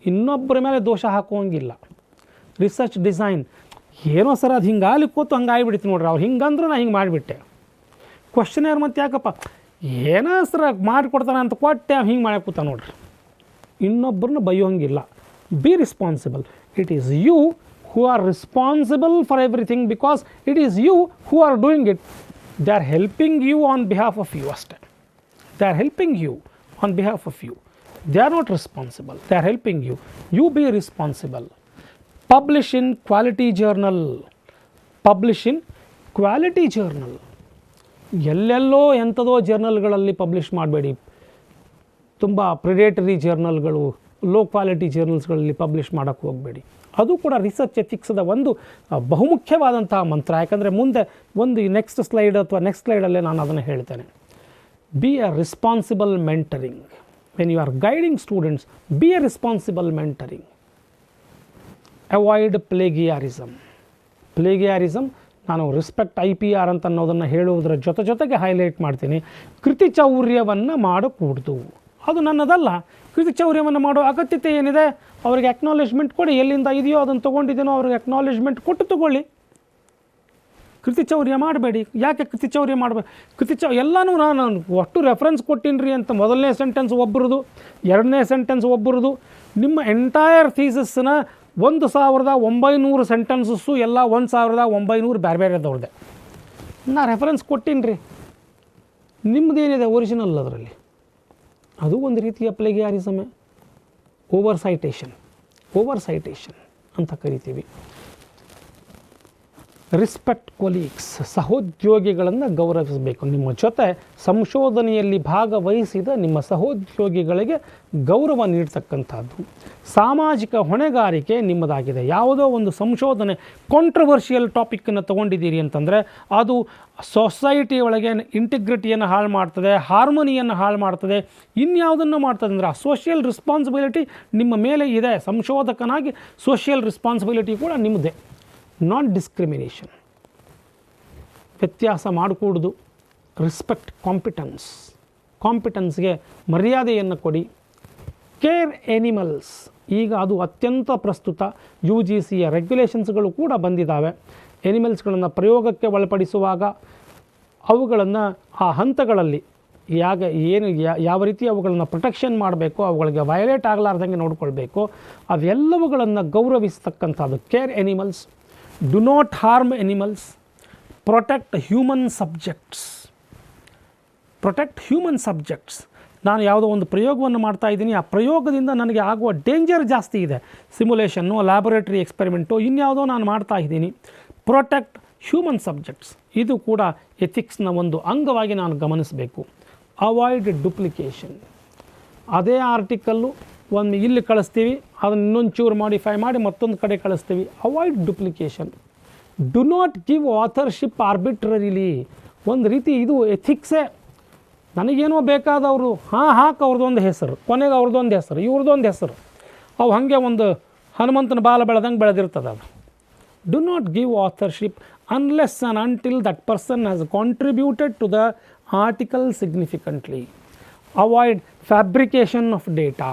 ಇನ್ನೊಬ್ಬರ ಮೇಲೆ ದೋಷ ಹಾಕುವಂಗಿಲ್ಲ. ರಿಸರ್ಚ್ ಡಿಸೈನ್ ಏನೋ ಸರ್ ಅದು ಹಿಂಗೆ ಅಲ್ಲಿ ಕೂತು ಹಂಗೆ ಆಗಿಬಿಡ್ತು ನೋಡ್ರಿ, ಅವ್ರು ಹಿಂಗಂದ್ರೂ ನಾ ಹಿಂಗೆ ಮಾಡಿಬಿಟ್ಟೆ. ಕ್ವಶನೇರ್ ಮತ್ತು ಯಾಕಪ್ಪ ಏನೋ ಸರ ಮಾಡಿಕೊಡ್ತಾನೆ ಅಂತ ಕೊಟ್ಟೆ, ಹಿಂಗೆ ಮಾಡಿ ಕೂತ ನೋಡ್ರಿ. ಇನ್ನೊಬ್ಬರನ್ನ ಬೈಯೋಂಗಿಲ್ಲ. Be responsible. It is you who are responsible for everything, because it is you who are doing it. They are helping you on behalf of you ಅಷ್ಟೇ. They are helping you on behalf of you. They are not responsible. They are helping you. You be responsible. Publish in quality journal. Publish in quality journal. ಎಲ್ಲೆಲ್ಲೋ ಎಂಥದೋ ಜರ್ನಲ್ಗಳಲ್ಲಿ publish ಮಾಡಬೇಡಿ. ತುಂಬ predatory ಜರ್ನಲ್ಗಳು, low quality ಜರ್ನಲ್ಸ್ಗಳಲ್ಲಿ publish ಮಾಡೋಕ್ಕೆ ಹೋಗಬೇಡಿ. ಅದು ಕೂಡ research ಎಥಿಕ್ಸ್ದ ಒಂದು ಬಹುಮುಖ್ಯವಾದಂತಹ ಮಂತ್ರ. ಯಾಕಂದರೆ ಮುಂದೆ ಒಂದು ನೆಕ್ಸ್ಟ್ ಸ್ಲೈಡ್ ಅಥವಾ ನೆಕ್ಸ್ಟ್ ಸ್ಲೈಡಲ್ಲೇ ನಾನು ಅದನ್ನು ಹೇಳ್ತೇನೆ. Be a responsible mentoring. When you are guiding students, be a responsible mentoring. Avoid plagiarism. Plagiarism ನಾನು ರೆಸ್ಪೆಕ್ಟ್ IPR ಅಂತ ಅನ್ನೋದನ್ನು ಹೇಳುವುದರ ಜೊತೆಗೆ ಹೈಲೈಟ್ ಮಾಡ್ತೀನಿ. ಕೃತಿಚೌರ್ಯವನ್ನು ಮಾಡಕೂಡ್ದು. ಅದು ನನ್ನದಲ್ಲ. ಕೃತಿಚೌರ್ಯವನ್ನು ಮಾಡೋ ಅಗತ್ಯತೆ ಏನಿದೆ? ಅವರಿಗೆ ಅಕ್ನಾಲೇಜ್ಮೆಂಟ್ ಕೊಡಿ. ಎಲ್ಲಿಂದ ಇದೆಯೋ ಅದನ್ನು ತೊಗೊಂಡಿದ್ದೀನೋ ಅವ್ರಿಗೆ ಅಕ್ನಾಲೇಜ್ಮೆಂಟ್ ಕೊಟ್ಟು ತೊಗೊಳ್ಳಿ. ಕೃತಿಚೌರ್ಯ ಮಾಡಬೇಡಿ. ಯಾಕೆ ಕೃತಿಚೌರ್ಯ ಮಾಡಬೇಕು? ಎಲ್ಲನೂ ನಾನು ಅಷ್ಟು ರೆಫರೆನ್ಸ್ ಕೊಟ್ಟಿನ್ರಿ ಅಂತ ಮೊದಲನೇ ಸೆಂಟೆನ್ಸ್ ಒಬ್ಬರದು, ಎರಡನೇ ಸೆಂಟೆನ್ಸ್ ಒಬ್ಬರದು. ನಿಮ್ಮ ಎಂಟೈರ್ ಥೀಸಸ್ನ 1900 ಸೆಂಟೆನ್ಸಸ್ಸು ಎಲ್ಲ 1900 ಬೇರೆ ಬೇರೆದವ್ರದ್ದೆ. ನಾ ರೆಫರೆನ್ಸ್ ಕೊಟ್ಟಿನ್ರಿ, ನಿಮ್ಮದೇನಿದೆ ಒರಿಜಿನಲ್ ಅದರಲ್ಲಿ? ಅದು ಒಂದು ರೀತಿಯ ಪ್ಲೇಗಿಯಾರಿಸಮೇ. ಓವರ್ ಸೈಟೇಷನ್ ಅಂತ ಕರಿತೀವಿ. Respect colleagues. ಸಹೋದ್ಯೋಗಿಗಳನ್ನು ಗೌರವಿಸಬೇಕು. ನಿಮ್ಮ ಜೊತೆ ಸಂಶೋಧನೆಯಲ್ಲಿ ಭಾಗವಹಿಸಿದ ನಿಮ್ಮ ಸಹೋದ್ಯೋಗಿಗಳಿಗೆ ಗೌರವ ನೀಡ್ತಕ್ಕಂಥದ್ದು. ಸಾಮಾಜಿಕ ಹೊಣೆಗಾರಿಕೆ ನಿಮ್ಮದಾಗಿದೆ. ಯಾವುದೋ ಒಂದು ಸಂಶೋಧನೆ ಕಾಂಟ್ರವರ್ಷಿಯಲ್ ಟಾಪಿಕ್ಕನ್ನು ತೊಗೊಂಡಿದ್ದೀರಿ ಅಂತಂದರೆ ಅದು ಸೊಸೈಟಿ ಒಳಗೆ ಇಂಟಿಗ್ರಿಟಿಯನ್ನು ಹಾಳು ಮಾಡ್ತದೆ, ಹಾರ್ಮೋನಿಯನ್ನು ಹಾಳು ಮಾಡ್ತದೆ, ಇನ್ಯಾವುದನ್ನು ಮಾಡ್ತದೆ ಅಂದರೆ ಆ ಸೋಷಿಯಲ್ ರೆಸ್ಪಾನ್ಸಿಬಿಲಿಟಿ ನಿಮ್ಮ ಮೇಲೆ ಇದೆ. ಸಂಶೋಧಕನಾಗಿ ಸೋಷಿಯಲ್ ರೆಸ್ಪಾನ್ಸಿಬಿಲಿಟಿ ಕೂಡ ನಿಮ್ಮದೇ. Not discrimination. ವ್ಯತ್ಯಾಸ ಮಾಡಿಕೊಡೋದು. ರೆಸ್ಪೆಕ್ಟ್ ಕಾಂಪಿಟೆನ್ಸ್ಗೆ ಮರ್ಯಾದೆಯನ್ನು ಕೊಡಿ. Care animals. ಈಗ ಅದು ಅತ್ಯಂತ ಪ್ರಸ್ತುತ. UGCಯ ರೆಗ್ಯುಲೇಷನ್ಸ್ಗಳು ಕೂಡ ಬಂದಿದ್ದಾವೆ. ಎನಿಮಲ್ಸ್ಗಳನ್ನು ಪ್ರಯೋಗಕ್ಕೆ ಒಳಪಡಿಸುವಾಗ ಅವುಗಳನ್ನು ಆ ಹಂತಗಳಲ್ಲಿ ಯಾವ ರೀತಿ ಅವುಗಳನ್ನು ಪ್ರೊಟೆಕ್ಷನ್ ಮಾಡಬೇಕು, ಅವುಗಳಿಗೆ ವಯಲೇಟ್ ಆಗಲಾರ್ದಂಗೆ ನೋಡಿಕೊಳ್ಬೇಕು, ಅವೆಲ್ಲವುಗಳನ್ನು ಗೌರವಿಸ್ತಕ್ಕಂಥದ್ದು. Care animals. Do not harm animals. Protect human subjects. ನಾನು ಯಾವುದೋ ಒಂದು ಪ್ರಯೋಗವನ್ನು ಮಾಡ್ತಾಯಿದ್ದೀನಿ, ಆ ಪ್ರಯೋಗದಿಂದ ನನಗೆ ಆಗುವ ಡೇಂಜರ್ ಜಾಸ್ತಿ ಇದೆ. ಸಿಮ್ಯುಲೇಷನ್ನು, ಲ್ಯಾಬೊರೇಟರಿ ಎಕ್ಸ್ಪೆರಿಮೆಂಟು, ಇನ್ಯಾವುದೋ ನಾನು ಮಾಡ್ತಾ ಇದ್ದೀನಿ. Protect human subjects. ಇದು ಕೂಡ ಎಥಿಕ್ಸ್ನ ಒಂದು ಅಂಗವಾಗಿ ನಾನು ಗಮನಿಸಬೇಕು. Avoid duplication. ಅದೇ ಆರ್ಟಿಕಲ್ಲು ಒಂದು ಇಲ್ಲಿ ಕಳಿಸ್ತೀವಿ, ಅದನ್ನು ಇನ್ನೊಂದು ಚೂರು ಮಾಡಿಫೈ ಮಾಡಿ ಮತ್ತೊಂದು ಕಡೆ ಕಳಿಸ್ತೀವಿ. Avoid duplication. Do not give authorship arbitrarily. ಒಂದು ರೀತಿ ಇದು ಎಥಿಕ್ಸೇ. ನನಗೇನೋ ಬೇಕಾದವರು ಹಾಕಿ ಅವ್ರದ್ದೊಂದು ಹೆಸರು, ಕೊನೆಗೆ ಅವ್ರದ್ದೊಂದು ಹೆಸರು, ಇವ್ರದ್ದೊಂದು ಹೆಸರು, ಅವು ಹಾಗೆ ಒಂದು ಹನುಮಂತನ ಬಾಲ ಬೆಳೆದಂಗೆ ಬೆಳೆದಿರ್ತದೆ ಅದು. Do not give authorship unless and until that person has contributed to the article significantly. Avoid fabrication of data.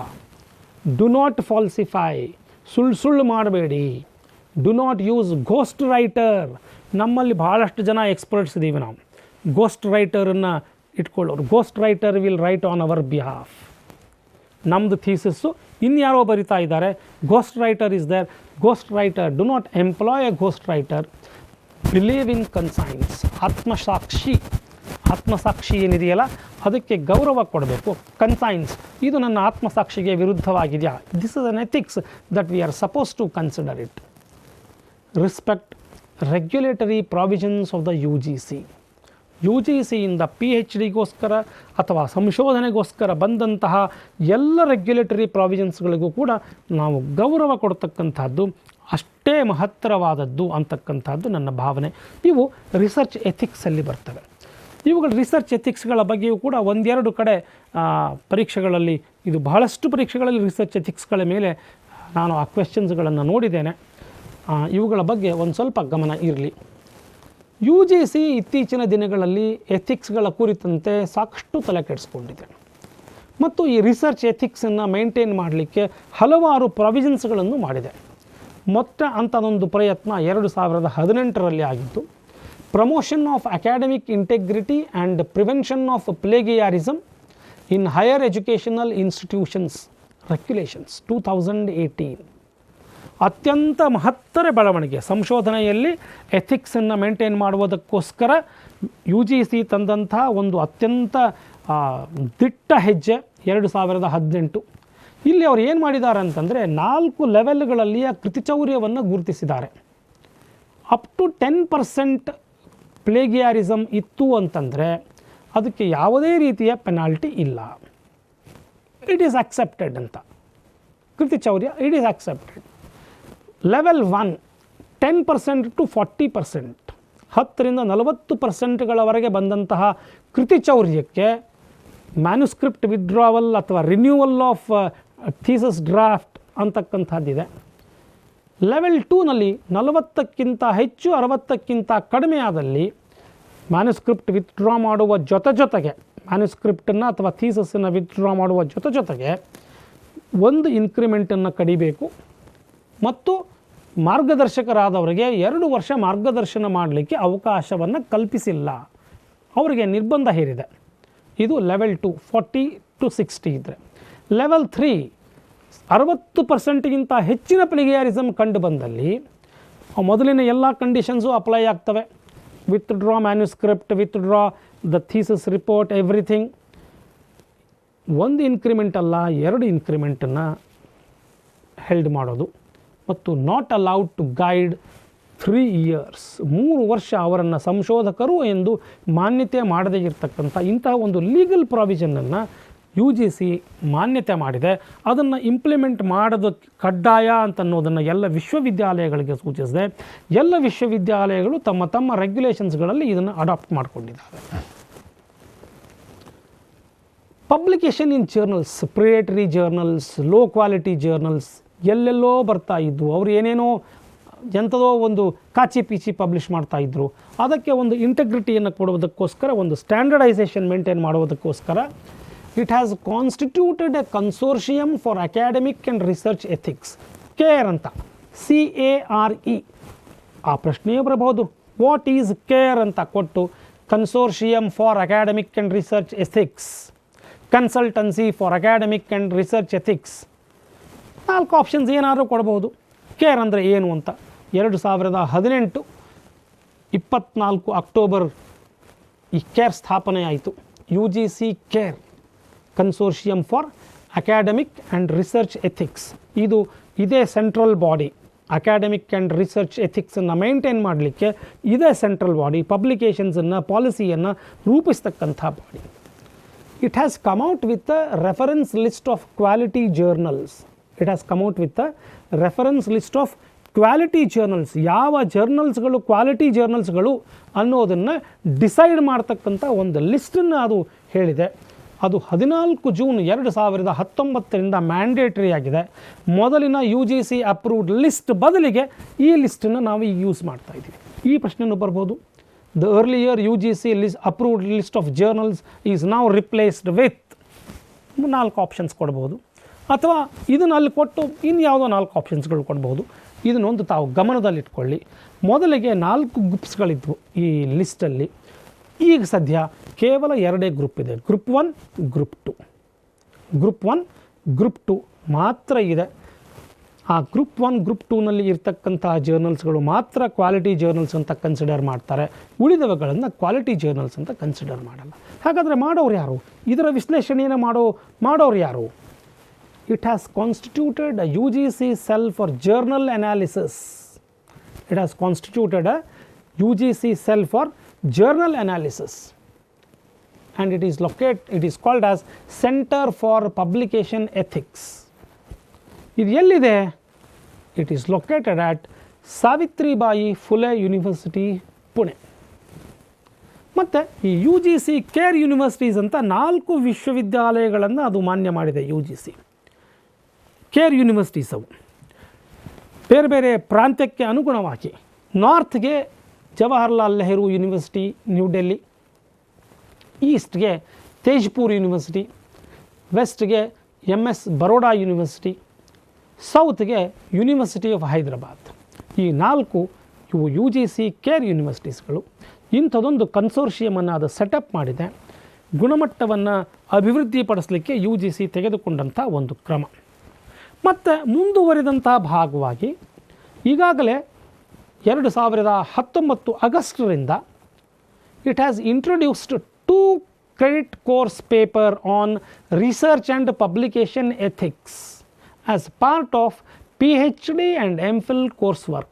Do not falsify. ಸುಳ್ಳು ಮಾಡಬೇಡಿ. Do not use ghost writer. ನಮ್ಮಲ್ಲಿ ಭಾಳಷ್ಟು ಜನ ಎಕ್ಸ್ಪರ್ಟ್ಸ್ ಇದ್ದೀವಿ ನಾವು. ಗೋಸ್ಟ್ ರೈಟರನ್ನು ಇಟ್ಕೊಳ್ಳೋರು. Ghost writer will write on our behalf. ನಮ್ಮದು ಥೀಸಸ್ಸು ಇನ್ಯಾರೋ ಬರಿತಾ ಇದ್ದಾರೆ. Ghost writer is there. Ghost writer. Do not employ a ghost writer. Believe in conscience. ಆತ್ಮಸಾಕ್ಷಿ ಏನಿದೆಯಲ್ಲ ಅದಕ್ಕೆ ಗೌರವ ಕೊಡಬೇಕು. ಕನ್ಸೈನ್ಸ್. ಇದು ನನ್ನ ಆತ್ಮಸಾಕ್ಷಿಗೆ ವಿರುದ್ಧವಾಗಿದೆಯಾ? This is an ethics that we are suppose to consider it. Respect regulatory provisions of the UGCಯಿಂದ PhDಗೋಸ್ಕರ ಅಥವಾ ಸಂಶೋಧನೆಗೋಸ್ಕರ ಬಂದಂತಹ ಎಲ್ಲ ರೆಗ್ಯುಲೇಟರಿ ಪ್ರಾವಿಷನ್ಸ್ಗಳಿಗೂ ಕೂಡ ನಾವು ಗೌರವ ಕೊಡ್ತಕ್ಕಂಥದ್ದು ಅಷ್ಟೇ ಮಹತ್ತರವಾದದ್ದು ಅಂತಕ್ಕಂಥದ್ದು ನನ್ನ ಭಾವನೆ. ಇವು ರಿಸರ್ಚ್ ಎಥಿಕ್ಸಲ್ಲಿ ಬರ್ತವೆ. ಇವುಗಳ ರಿಸರ್ಚ್ ಎಥಿಕ್ಸ್ಗಳ ಬಗ್ಗೆಯೂ ಕೂಡ ಒಂದೆರಡು ಕಡೆ ಪರೀಕ್ಷೆಗಳಲ್ಲಿ, ಇದು ಬಹಳಷ್ಟು ಪರೀಕ್ಷೆಗಳಲ್ಲಿ ರಿಸರ್ಚ್ ಎಥಿಕ್ಸ್ಗಳ ಮೇಲೆ ನಾನು ಆ ಕ್ವೆಶ್ಚನ್ಸ್ಗಳನ್ನು ನೋಡಿದ್ದೇನೆ. ಇವುಗಳ ಬಗ್ಗೆ ಒಂದು ಸ್ವಲ್ಪ ಗಮನ ಇರಲಿ. UGC ಇತ್ತೀಚಿನ ದಿನಗಳಲ್ಲಿ ಎಥಿಕ್ಸ್ಗಳ ಕುರಿತಂತೆ ಸಾಕಷ್ಟು ತಲೆ ಕೆಡಿಸ್ಕೊಂಡಿದೆ ಮತ್ತು ಈ ರಿಸರ್ಚ್ ಎಥಿಕ್ಸನ್ನು ಮೇಂಟೈನ್ ಮಾಡಲಿಕ್ಕೆ ಹಲವಾರು ಪ್ರಾವಿಷನ್ಸ್ಗಳನ್ನು ಮಾಡಿದೆ. ಮೊತ್ತ ಅಂಥದೊಂದು ಪ್ರಯತ್ನ 2018ರಲ್ಲಿ ಆಗಿತ್ತು. Promotion of academic integrity and prevention of plagiarism in higher educational institutions regulations 2018. ಅತ್ಯಂತ ಮಹತ್ತರ ಬೆಳವಣಿಗೆ. ಸಂಶೋಧನೆಯಲ್ಲಿ ಎಥಿಕ್ಸನ್ನು ಮೇಂಟೈನ್ ಮಾಡುವುದಕ್ಕೋಸ್ಕರ ಯು ಜಿ ಸಿ ತಂದಂಥ ಒಂದು ಅತ್ಯಂತ ದಿಟ್ಟ ಹೆಜ್ಜೆ 2018. ಇಲ್ಲಿ ಅವರು ಏನು ಮಾಡಿದ್ದಾರೆ ಅಂತಂದರೆ 4 ಲೆವೆಲ್ಗಳಲ್ಲಿಯ ಕೃತಿಚೌರ್ಯವನ್ನು ಗುರುತಿಸಿದ್ದಾರೆ. ಅಪ್ ಟು 10% ಪ್ಲೇಗಿಯಾರಿಸಮ್ ಇತ್ತು ಅಂತಂದರೆ ಅದಕ್ಕೆ ಯಾವುದೇ ರೀತಿಯ ಪೆನಾಲ್ಟಿ ಇಲ್ಲ, ಇಟ್ ಈಸ್ ಅಕ್ಸೆಪ್ಟೆಡ್ ಅಂತ. ಕೃತಿಚೌರ್ಯ it is accepted. Level 1 10% to 40%, 10ರಿಂದ 40%ಗಳವರೆಗೆ ಬಂದಂತಹ ಕೃತಿಚೌರ್ಯಕ್ಕೆ ಮ್ಯಾನುಸ್ಕ್ರಿಪ್ಟ್ ವಿಡ್ರಾವಲ್ ಅಥವಾ ರಿನ್ಯೂವಲ್ ಆಫ್ ಥೀಸಸ್ ಡ್ರಾಫ್ಟ್ ಅಂತಕ್ಕಂಥದ್ದಿದೆ. ಲೆವೆಲ್ 2ನಲ್ಲಿ 40ಕ್ಕಿಂತ ಹೆಚ್ಚು 60ಕ್ಕಿಂತ ಕಡಿಮೆ ಆದಲ್ಲಿ ಮ್ಯಾನುಸ್ಕ್ರಿಪ್ಟ್ ವಿತ್ಡ್ರಾ ಮಾಡುವ ಜೊತೆಗೆ ಮ್ಯಾನುಸ್ಕ್ರಿಪ್ಟನ್ನು ಅಥವಾ ಥೀಸಸ್ಸನ್ನು ವಿತ್ಡ್ರಾ ಮಾಡುವ ಜೊತೆಗೆ 1 ಇನ್ಕ್ರಿಮೆಂಟನ್ನು ಕಡಿಬೇಕು ಮತ್ತು ಮಾರ್ಗದರ್ಶಕರಾದವರಿಗೆ 2 ವರ್ಷ ಮಾರ್ಗದರ್ಶನ ಮಾಡಲಿಕ್ಕೆ ಅವಕಾಶವನ್ನು ಕಲ್ಪಿಸಿಲ್ಲ, ಅವರಿಗೆ ನಿರ್ಬಂಧ ಹೇರಿದೆ. ಇದು ಲೆವೆಲ್ 2 40 ಟು 60 ಇದ್ದರೆ. ಲೆವೆಲ್ 3 60%ಗಿಂತ ಹೆಚ್ಚಿನ ಪ್ಲೇಗಿಯಾರಿಸಮ್ ಕಂಡು ಬಂದಲ್ಲಿ ಮೊದಲಿನ ಎಲ್ಲ ಕಂಡೀಷನ್ಸು ಅಪ್ಲೈ ಆಗ್ತವೆ. Withdraw manuscript, withdraw the thesis report, everything. 1 increment ಅಲ್ಲ 2 ಇನ್ಕ್ರಿಮೆಂಟನ್ನು ಹೆಲ್ಡ್ ಮಾಡೋದು ಮತ್ತು not allowed to guide 3 years, 3 ವರ್ಷ ಅವರನ್ನು ಸಂಶೋಧಕರು ಎಂದು ಮಾನ್ಯತೆ ಮಾಡದೇ ಇರತಕ್ಕಂಥ ಇಂತಹ ಒಂದು ಲೀಗಲ್ ಪ್ರಾವಿಷನನ್ನು ಯು ಜಿ ಸಿ ಮಾನ್ಯತೆ ಮಾಡಿದೆ. ಅದನ್ನು ಇಂಪ್ಲಿಮೆಂಟ್ ಮಾಡೋದಕ್ಕೆ ಕಡ್ಡಾಯ ಅಂತನ್ನೋದನ್ನು ಎಲ್ಲ ವಿಶ್ವವಿದ್ಯಾಲಯಗಳಿಗೆ ಸೂಚಿಸಿದೆ. ಎಲ್ಲ ವಿಶ್ವವಿದ್ಯಾಲಯಗಳು ತಮ್ಮ ರೆಗ್ಯುಲೇಷನ್ಸ್ಗಳಲ್ಲಿ ಇದನ್ನು ಅಡಾಪ್ಟ್ ಮಾಡಿಕೊಂಡಿದ್ದಾವೆ. Publication in journals, predatory journals, low quality journals ಎಲ್ಲೆಲ್ಲೋ ಬರ್ತಾ ಇದ್ವು. ಅವರು ಏನೇನೋ ಎಂಥದೋ ಒಂದು ಕಾಚಿ ಪೀಚಿ ಪಬ್ಲಿಷ್ ಮಾಡ್ತಾಯಿದ್ರು. ಅದಕ್ಕೆ ಒಂದು ಇಂಟೆಗ್ರಿಟಿಯನ್ನು ಕೊಡುವುದಕ್ಕೋಸ್ಕರ, ಒಂದು ಸ್ಟ್ಯಾಂಡರ್ಡೈಸೇಷನ್ ಮೇಂಟೈನ್ ಮಾಡುವುದಕ್ಕೋಸ್ಕರ it has constituted a consortium for academic and research ethics, care ಅಂತ, CARE. ಆ ಪ್ರಶ್ನೆಯೇ ಬರಬಹುದು, ವಾಟ್ ಈಸ್ ಕೇರ್ ಅಂತ ಕೊಟ್ಟು consortium for academic and research ethics, consultancy for academic and research ethics, 4 options ಏನಾದರೂ ಕೊಡಬಹುದು. ಕೇರ್ ಅಂದರೆ ಏನು ಅಂತ 2018 24 ಅಕ್ಟೋಬರ್ ಈ ಕೇರ್ ಸ್ಥಾಪನೆ ಆಯಿತು. U G C care, consortium for academic and research ethics. ಇದೇ central body. Academic and research ಎಥಿಕ್ಸನ್ನು ಮೇಂಟೈನ್ ಮಾಡಲಿಕ್ಕೆ ಇದೇ ಸೆಂಟ್ರಲ್ ಬಾಡಿ, ಪಬ್ಲಿಕೇಷನ್ಸನ್ನು ಪಾಲಿಸಿಯನ್ನು ರೂಪಿಸ್ತಕ್ಕಂಥ body. It has come out with a reference list of quality journals. It has come out with a reference list of quality journals. ಯಾವ ಜರ್ನಲ್ಸ್ಗಳು quality ಜರ್ನಲ್ಸ್ಗಳು ಅನ್ನೋದನ್ನು decide ಮಾಡ್ತಕ್ಕಂಥ ಒಂದು ಲಿಸ್ಟನ್ನು ಅದು ಹೇಳಿದೆ. ಅದು 14 ಜೂನ್ 2019ರಿಂದ ಮ್ಯಾಂಡೇಟ್ರಿ ಆಗಿದೆ. ಮೊದಲಿನ you G C approved list ಬದಲಿಗೆ ಈ ಲಿಸ್ಟನ್ನು ನಾವು ಈಗ ಯೂಸ್ ಮಾಡ್ತಾ ಇದ್ದೀವಿ. ಈ ಪ್ರಶ್ನೆಯೂ ಬರ್ಬೋದು. The earlier you G C approved list of journals is now replaced with 4 options ಕೊಡ್ಬೋದು. ಅಥವಾ ಇದನ್ನು ಅಲ್ಲಿ ಕೊಟ್ಟು ಇನ್ಯಾವುದೋ 4 ಆಪ್ಷನ್ಸ್ಗಳು ಕೊಡ್ಬೋದು. ಇದನ್ನೊಂದು ತಾವು ಗಮನದಲ್ಲಿಟ್ಕೊಳ್ಳಿ. ಮೊದಲಿಗೆ 4 ಗ್ರೂಪ್ಸ್ಗಳಿದ್ವು ಈ ಲಿಸ್ಟಲ್ಲಿ. ಈಗ ಸದ್ಯ ಕೇವಲ 2 ಗ್ರೂಪ್ ಇದೆ, ಗ್ರೂಪ್ 1, ಗ್ರೂಪ್ 2. ಗ್ರೂಪ್ 1, ಗ್ರೂಪ್ 2 ಮಾತ್ರ ಇದೆ. ಆ ಗ್ರೂಪ್ 1, ಗ್ರೂಪ್ 2ನಲ್ಲಿ ಇರ್ತಕ್ಕಂತಹ ಜರ್ನಲ್ಸ್ಗಳು ಮಾತ್ರ ಕ್ವಾಲಿಟಿ ಜರ್ನಲ್ಸ್ ಅಂತ ಕನ್ಸಿಡರ್ ಮಾಡ್ತಾರೆ. ಉಳಿದವುಗಳನ್ನು ಕ್ವಾಲಿಟಿ ಜರ್ನಲ್ಸ್ ಅಂತ ಕನ್ಸಿಡರ್ ಮಾಡಲ್ಲ. ಹಾಗಾದರೆ ಮಾಡೋರು ಯಾರು? ಇದರ ವಿಶ್ಲೇಷಣೆಯನ್ನು ಮಾಡೋರು ಯಾರು? It has constituted a UGC cell for journal analysis. It has constituted a UGC cell for journal analysis, and it is called as Center for Publication Ethics. ಇದು ಎಲ್ಲಿದೆ? It is located at Savitribai Phule University, Pune. ಮತ್ತು ಈ U G C care universities ಅಂತ 4 ವಿಶ್ವವಿದ್ಯಾಲಯಗಳನ್ನು ಅದು ಮಾನ್ಯ ಮಾಡಿದೆ. U G C care universities ಅವು ಬೇರೆ ಬೇರೆ ಪ್ರಾಂತ್ಯಕ್ಕೆ ಅನುಗುಣವಾಗಿ. ನಾರ್ತ್ಗೆ ಜವಾಹರ್ಲಾಲ್ ನೆಹರು ಯೂನಿವರ್ಸಿಟಿ ನ್ಯೂ ಡೆಲ್ಲಿ, ಈಸ್ಟ್ಗೆ ತೇಜ್ಪುರ್ ಯೂನಿವರ್ಸಿಟಿ, ವೆಸ್ಟ್ಗೆ MS ಬರೋಡಾ ಯೂನಿವರ್ಸಿಟಿ, ಸೌತ್ಗೆ ಯೂನಿವರ್ಸಿಟಿ ಆಫ್ ಹೈದರಾಬಾದ್. ಈ 4 ಇವು ಯು ಜಿ ಸಿ ಕೇರ್ ಯೂನಿವರ್ಸಿಟೀಸ್ಗಳು. ಇಂಥದ್ದೊಂದು ಕನ್ಸೋರ್ಷಿಯಮನ್ನು ಅದು ಸೆಟಪ್ ಮಾಡಿದೆ. ಗುಣಮಟ್ಟವನ್ನು ಅಭಿವೃದ್ಧಿಪಡಿಸಲಿಕ್ಕೆ ಯು ಜಿ ಸಿ ತೆಗೆದುಕೊಂಡಂಥ ಒಂದು ಕ್ರಮ. ಮತ್ತು ಮುಂದುವರಿದಂಥ ಭಾಗವಾಗಿ ಈಗಾಗಲೇ 2019 ಆಗಸ್ಟ್ರಿಂದ it has introduced 2 credit course paper on research and publication ethics as part of PhD and MPhil coursework,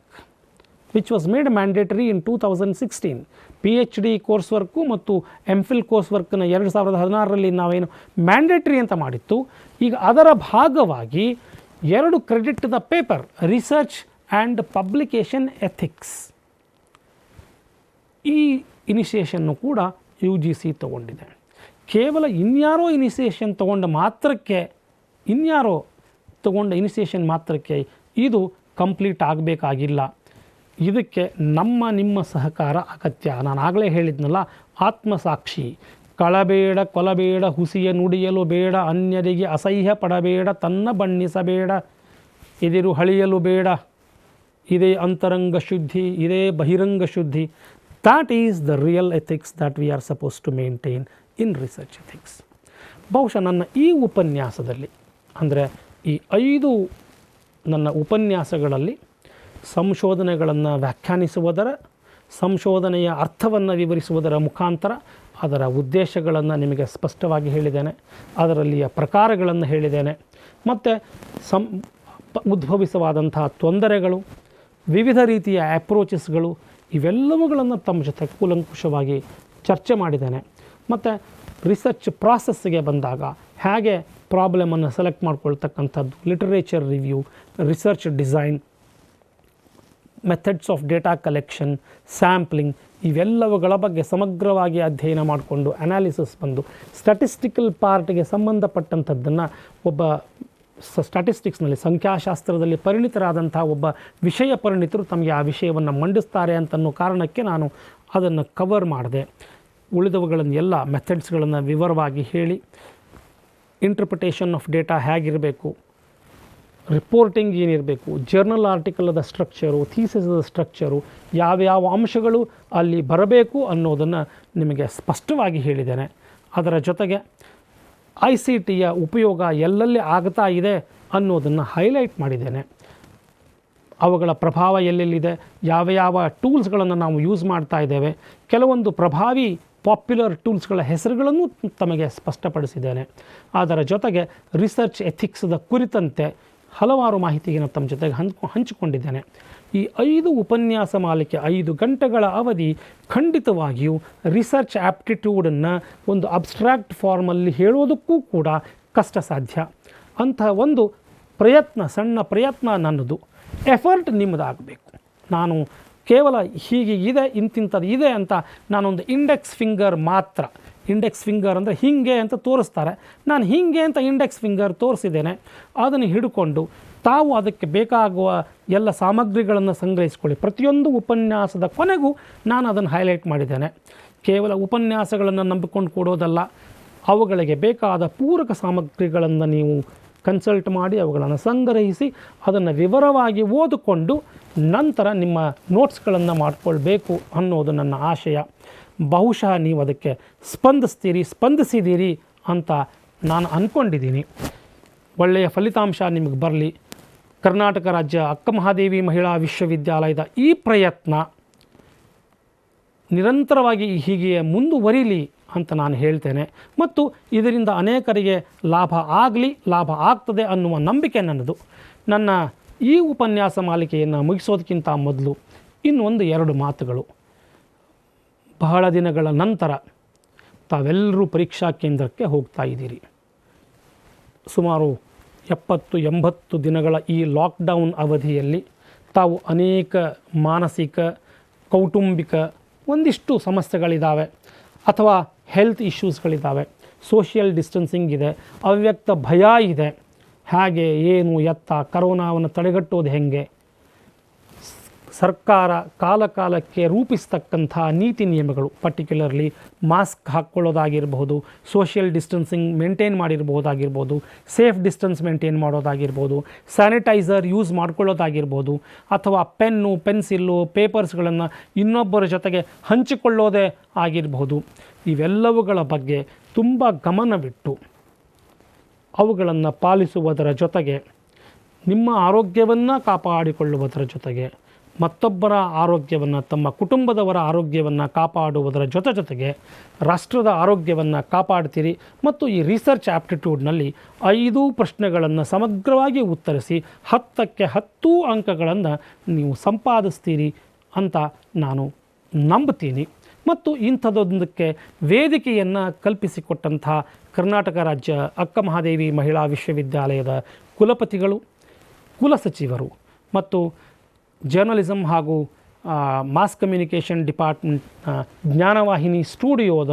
which was made mandatory in 2016. PhD ಕೋರ್ಸ್ವರ್ಕು ಮತ್ತು MPhil ಕೋರ್ಸ್ವರ್ಕ್ನ 2016ರಲ್ಲಿ ನಾವೇನು ಮ್ಯಾಂಡೇಟ್ರಿ ಅಂತ ಮಾಡಿತ್ತು, ಈಗ ಅದರ ಭಾಗವಾಗಿ 2 ಕ್ರೆಡಿಟ್ದ paper research and publication ethics, ಈ ಇನಿಷಿಯೇಷನ್ನು ಕೂಡ UGC ತಗೊಂಡಿದೆ. ಕೇವಲ ಇನ್ಯಾರೋ ಇನಿಷಿಯೇಷನ್ ತಗೊಂಡ ಇನಿಷಿಯೇಷನ್ ಮಾತ್ರಕ್ಕೆ ಇದು ಕಂಪ್ಲೀಟ್ ಆಗಬೇಕಾಗಿಲ್ಲ. ಇದಕ್ಕೆ ನಿಮ್ಮ ಸಹಕಾರ ಅಗತ್ಯ. ನಾನು ಆಗಲೇ ಹೇಳಿದ್ನಲ್ಲ, ಆತ್ಮಸಾಕ್ಷಿ, ಕಳಬೇಡ ಕೊಲಬೇಡ ಹುಸಿಯ ನುಡಿಯಲು ಬೇಡ, ಅನ್ಯರಿಗೆ ಅಸಹ್ಯ ಪಡಬೇಡ, ತನ್ನ ಬಣ್ಣಿಸಬೇಡ, ಎದಿರು ಹಳಿಯಲು ಬೇಡ, ಇದೇ ಅಂತರಂಗ ಶುದ್ಧಿ, ಇದೇ ಬಹಿರಂಗ ಶುದ್ಧಿ. That is the real ethics that we are supposed to maintain in research ethics. ಬಹುಶಃ ನನ್ನ ಈ ಉಪನ್ಯಾಸದಲ್ಲಿ, ಅಂದರೆ ಈ 5 ನನ್ನ ಉಪನ್ಯಾಸಗಳಲ್ಲಿ ಸಂಶೋಧನೆಗಳನ್ನು ವ್ಯಾಖ್ಯಾನಿಸುವುದರ, ಸಂಶೋಧನೆಯ ಅರ್ಥವನ್ನು ವಿವರಿಸುವುದರ ಮುಖಾಂತರ ಅದರ ಉದ್ದೇಶಗಳನ್ನು ನಿಮಗೆ ಸ್ಪಷ್ಟವಾಗಿ ಹೇಳಿದ್ದೇನೆ, ಅದರಲ್ಲಿಯ ಪ್ರಕಾರಗಳನ್ನು ಹೇಳಿದ್ದೇನೆ, ಮತ್ತು ಉದ್ಭವಿಸವಾದಂತಹ ತೊಂದರೆಗಳು, ವಿವಿಧ ರೀತಿಯ ಅಪ್ರೋಚಸ್ಗಳು, ಇವೆಲ್ಲವುಗಳನ್ನು ತಮ್ಮ ಜೊತೆ ಕೂಲಂಕುಷವಾಗಿ ಚರ್ಚೆ ಮಾಡಿದ್ದೇನೆ. ಮತ್ತು ರಿಸರ್ಚ್ ಪ್ರಾಸೆಸ್ಗೆ ಬಂದಾಗ ಹೇಗೆ ಪ್ರಾಬ್ಲಮನ್ನು ಸೆಲೆಕ್ಟ್ ಮಾಡ್ಕೊಳ್ತಕ್ಕಂಥದ್ದು, literature review, research design, methods of data collection, sampling, ಇವೆಲ್ಲವುಗಳ ಬಗ್ಗೆ ಸಮಗ್ರವಾಗಿ ಅಧ್ಯಯನ ಮಾಡಿಕೊಂಡು ಅನಾಲಿಸಿಸ್ ಬಂದು ಸ್ಟ್ಯಾಟಿಸ್ಟಿಕಲ್ ಪಾರ್ಟ್ಗೆ ಸಂಬಂಧಪಟ್ಟಂಥದ್ದನ್ನು ಒಬ್ಬ ಸ್ಟ್ಯಾಟಿಸ್ಟಿಕ್ಸ್ನಲ್ಲಿ ಸಂಖ್ಯಾಶಾಸ್ತ್ರದಲ್ಲಿ ಪರಿಣಿತರಾದಂಥ ಒಬ್ಬ ವಿಷಯ ಪರಿಣಿತರು ತಮಗೆ ಆ ವಿಷಯವನ್ನು ಮಂಡಿಸ್ತಾರೆ ಅಂತನ್ನೋ ಕಾರಣಕ್ಕೆ ನಾನು ಅದನ್ನು ಕವರ್ ಮಾಡಿದೆ. ಉಳಿದವುಗಳನ್ನು ಎಲ್ಲ ಮೆಥಡ್ಸ್ಗಳನ್ನು ವಿವರವಾಗಿ ಹೇಳಿ, ಇಂಟರ್ಪ್ರಿಟೇಷನ್ ಆಫ್ ಡೇಟಾ ಹೇಗಿರಬೇಕು, ರಿಪೋರ್ಟಿಂಗ್ ಏನಿರಬೇಕು, ಜರ್ನಲ್ ಆರ್ಟಿಕಲದ ಸ್ಟ್ರಕ್ಚರು, ಥೀಸಿಸದ ಸ್ಟ್ರಕ್ಚರು, ಯಾವ್ಯಾವ ಅಂಶಗಳು ಅಲ್ಲಿ ಬರಬೇಕು ಅನ್ನೋದನ್ನು ನಿಮಗೆ ಸ್ಪಷ್ಟವಾಗಿ ಹೇಳಿದ್ದೇನೆ. ಅದರ ಜೊತೆಗೆ ICTಯ ಉಪಯೋಗ ಎಲ್ಲೆಲ್ಲಿ ಆಗ್ತಾ ಇದೆ ಅನ್ನೋದನ್ನು ಹೈಲೈಟ್ ಮಾಡಿದ್ದೇನೆ. ಅವುಗಳ ಪ್ರಭಾವ ಎಲ್ಲೆಲ್ಲಿದೆ, ಯಾವ ಟೂಲ್ಸ್ಗಳನ್ನು ನಾವು ಯೂಸ್ ಮಾಡ್ತಾ ಇದ್ದೇವೆ, ಕೆಲವೊಂದು ಪ್ರಭಾವಿ ಪಾಪ್ಯುಲರ್ ಟೂಲ್ಸ್ಗಳ ಹೆಸರುಗಳನ್ನು ತಮಗೆ ಸ್ಪಷ್ಟಪಡಿಸಿದ್ದೇನೆ. ಅದರ ಜೊತೆಗೆ ರಿಸರ್ಚ್ ಎಥಿಕ್ಸ್ದ ಕುರಿತಂತೆ ಹಲವಾರು ಮಾಹಿತಿಯನ್ನು ತಮ್ಮ ಜೊತೆಗೆ ಹಂಚಿಕೊಂಡಿದ್ದೇನೆ. ಈ 5 ಉಪನ್ಯಾಸ ಮಾಲಿಕೆ 5 ಗಂಟೆಗಳ ಅವಧಿ ಖಂಡಿತವಾಗಿಯೂ ರಿಸರ್ಚ್ ಆ್ಯಪ್ಟಿಟ್ಯೂಡನ್ನು ಒಂದು ಅಬ್ಸ್ಟ್ರಾಕ್ಟ್ ಫಾರ್ಮಲ್ಲಿ ಹೇಳೋದಕ್ಕೂ ಕೂಡ ಕಷ್ಟ ಸಾಧ್ಯ. ಅಂತಹ ಒಂದು ಪ್ರಯತ್ನ, ಸಣ್ಣ ಪ್ರಯತ್ನ ನನ್ನದು, ಎಫರ್ಟ್ ನಿಮ್ಮದಾಗಬೇಕು. ನಾನು ಕೇವಲ ಹೀಗೆ ಇದೆ, ಇಂತಿಂಥದ್ದು ಇದೆ ಅಂತ ನಾನೊಂದು ಇಂಡೆಕ್ಸ್ ಫಿಂಗರ್ ಮಾತ್ರ, ಇಂಡೆಕ್ಸ್ ಫಿಂಗರ್ ಅಂದರೆ ಹೀಗೆ ಅಂತ ತೋರಿಸ್ತಾರೆ, ನಾನು ಹೀಗೆ ಅಂತ ಇಂಡೆಕ್ಸ್ ಫಿಂಗರ್ ತೋರಿಸಿದ್ದೇನೆ. ಅದನ್ನು ಹಿಡ್ಕೊಂಡು ತಾವು ಅದಕ್ಕೆ ಬೇಕಾಗುವ ಎಲ್ಲ ಸಾಮಗ್ರಿಗಳನ್ನು ಸಂಗ್ರಹಿಸಿಕೊಳ್ಳಿ. ಪ್ರತಿಯೊಂದು ಉಪನ್ಯಾಸದ ಕೊನೆಗೂ ನಾನು ಅದನ್ನು ಹೈಲೈಟ್ ಮಾಡಿದ್ದೇನೆ. ಕೇವಲ ಉಪನ್ಯಾಸಗಳನ್ನು ನಂಬಿಕೊಂಡು ಕೊಡೋದಲ್ಲ, ಅವುಗಳಿಗೆ ಬೇಕಾದ ಪೂರಕ ಸಾಮಗ್ರಿಗಳನ್ನು ನೀವು ಕನ್ಸಲ್ಟ್ ಮಾಡಿ ಅವುಗಳನ್ನು ಸಂಗ್ರಹಿಸಿ ಅದನ್ನು ವಿವರವಾಗಿ ಓದಿಕೊಂಡು ನಂತರ ನಿಮ್ಮ ನೋಟ್ಸ್ಗಳನ್ನು ಮಾಡಿಕೊಳ್ಬೇಕು ಅನ್ನೋದು ನನ್ನ ಆಶಯ. ಬಹುಶಃ ನೀವು ಅದಕ್ಕೆ ಸ್ಪಂದಿಸಿದ್ದೀರಿ ಅಂತ ನಾನು ಅಂದ್ಕೊಂಡಿದ್ದೀನಿ. ಒಳ್ಳೆಯ ಫಲಿತಾಂಶ ನಿಮಗೆ ಬರಲಿ. ಕರ್ನಾಟಕ ರಾಜ್ಯ ಅಕ್ಕಮಹಾದೇವಿ ಮಹಿಳಾ ವಿಶ್ವವಿದ್ಯಾಲಯದ ಈ ಪ್ರಯತ್ನ ನಿರಂತರವಾಗಿ ಹೀಗೆ ಮುಂದುವರಿಲಿ ಅಂತ ನಾನು ಹೇಳ್ತೇನೆ. ಮತ್ತು ಇದರಿಂದ ಅನೇಕರಿಗೆ ಲಾಭ ಆಗ್ತದೆ ಅನ್ನುವ ನಂಬಿಕೆ ನನ್ನದು. ನನ್ನ ಈ ಉಪನ್ಯಾಸ ಮಾಲಿಕೆಯನ್ನು ಮುಗಿಸೋದಕ್ಕಿಂತ ಮೊದಲು ಇನ್ನೊಂದು 2 ಮಾತುಗಳು. ಬಹಳ ದಿನಗಳ ನಂತರ ತಾವೆಲ್ಲರೂ ಪರೀಕ್ಷಾ ಕೇಂದ್ರಕ್ಕೆ ಹೋಗ್ತಾ ಇದ್ದೀರಿ. ಸುಮಾರು 70-80 ದಿನಗಳ ಈ ಲಾಕ್ಡೌನ್ ಅವಧಿಯಲ್ಲಿ ತಾವು ಅನೇಕ ಮಾನಸಿಕ, ಕೌಟುಂಬಿಕ ಒಂದಿಷ್ಟು ಸಮಸ್ಯೆಗಳಿದ್ದಾವೆ, ಅಥವಾ ಹೆಲ್ತ್ ಇಶ್ಯೂಸ್ಗಳಿದ್ದಾವೆ, ಸೋಷಿಯಲ್ ಡಿಸ್ಟೆನ್ಸಿಂಗ್ ಇದೆ, ಅವ್ಯಕ್ತ ಭಯ ಇದೆ, ಹೇಗೆ ಏನು ಎತ್ತ ಕರೋನಾವನ್ನು ತಡೆಗಟ್ಟೋದು ಹೆಂಗೆ, ಸರ್ಕಾರ ಕಾಲಕಾಲಕ್ಕೆ ರೂಪಿಸ್ತಕ್ಕಂಥ ನೀತಿ ನಿಯಮಗಳು, ಪರ್ಟಿಕ್ಯುಲರ್ಲಿ ಮಾಸ್ಕ್ ಹಾಕ್ಕೊಳ್ಳೋದಾಗಿರ್ಬೋದು, ಸೋಷಿಯಲ್ ಡಿಸ್ಟೆನ್ಸಿಂಗ್ ಮೇಂಟೈನ್ ಮಾಡಿರ್ಬೋದಾಗಿರ್ಬೋದು, ಸೇಫ್ ಡಿಸ್ಟೆನ್ಸ್ ಮೇಂಟೈನ್ ಮಾಡೋದಾಗಿರ್ಬೋದು, ಸ್ಯಾನಿಟೈಸರ್ ಯೂಸ್ ಮಾಡ್ಕೊಳ್ಳೋದಾಗಿರ್ಬೋದು, ಅಥವಾ ಪೆನ್ನು, ಪೆನ್ಸಿಲ್ಲು, ಪೇಪರ್ಸ್ಗಳನ್ನು ಇನ್ನೊಬ್ಬರ ಜೊತೆಗೆ ಹಂಚಿಕೊಳ್ಳೋದೇ ಆಗಿರಬಹುದು. ಇವೆಲ್ಲವುಗಳ ಬಗ್ಗೆ ತುಂಬ ಗಮನವಿಟ್ಟು ಅವುಗಳನ್ನು ಪಾಲಿಸುವುದರ ಜೊತೆಗೆ ನಿಮ್ಮ ಆರೋಗ್ಯವನ್ನು ಕಾಪಾಡಿಕೊಳ್ಳುವುದರ ಜೊತೆಗೆ ಮತ್ತೊಬ್ಬರ ಆರೋಗ್ಯವನ್ನು, ತಮ್ಮ ಕುಟುಂಬದವರ ಆರೋಗ್ಯವನ್ನು ಕಾಪಾಡುವುದರ ಜೊತೆಗೆ ರಾಷ್ಟ್ರದ ಆರೋಗ್ಯವನ್ನು ಕಾಪಾಡ್ತೀರಿ. ಮತ್ತು ಈ ರಿಸರ್ಚ್ ಆಪ್ಟಿಟ್ಯೂಡ್ನಲ್ಲಿ 5 ಪ್ರಶ್ನೆಗಳನ್ನು ಸಮಗ್ರವಾಗಿ ಉತ್ತರಿಸಿ 10ಕ್ಕೆ 10 ಅಂಕಗಳನ್ನು ನೀವು ಸಂಪಾದಿಸ್ತೀರಿ ಅಂತ ನಾನು ನಂಬ್ತೀನಿ. ಮತ್ತು ಇಂಥದ್ದೊಂದಕ್ಕೆ ವೇದಿಕೆಯನ್ನು ಕಲ್ಪಿಸಿಕೊಟ್ಟಂಥ ಕರ್ನಾಟಕ ರಾಜ್ಯ ಅಕ್ಕ ಮಹಾದೇವಿ ಮಹಿಳಾ ವಿಶ್ವವಿದ್ಯಾಲಯದ ಕುಲಪತಿಗಳು, ಕುಲಸಚಿವರು ಮತ್ತು ಜರ್ನಲಿಸಮ್ ಹಾಗೂ ಮಾಸ್ ಕಮ್ಯುನಿಕೇಷನ್ ಡಿಪಾರ್ಟ್ಮೆಂಟ್ ಜ್ಞಾನವಾಹಿನಿ ಸ್ಟುಡಿಯೋದ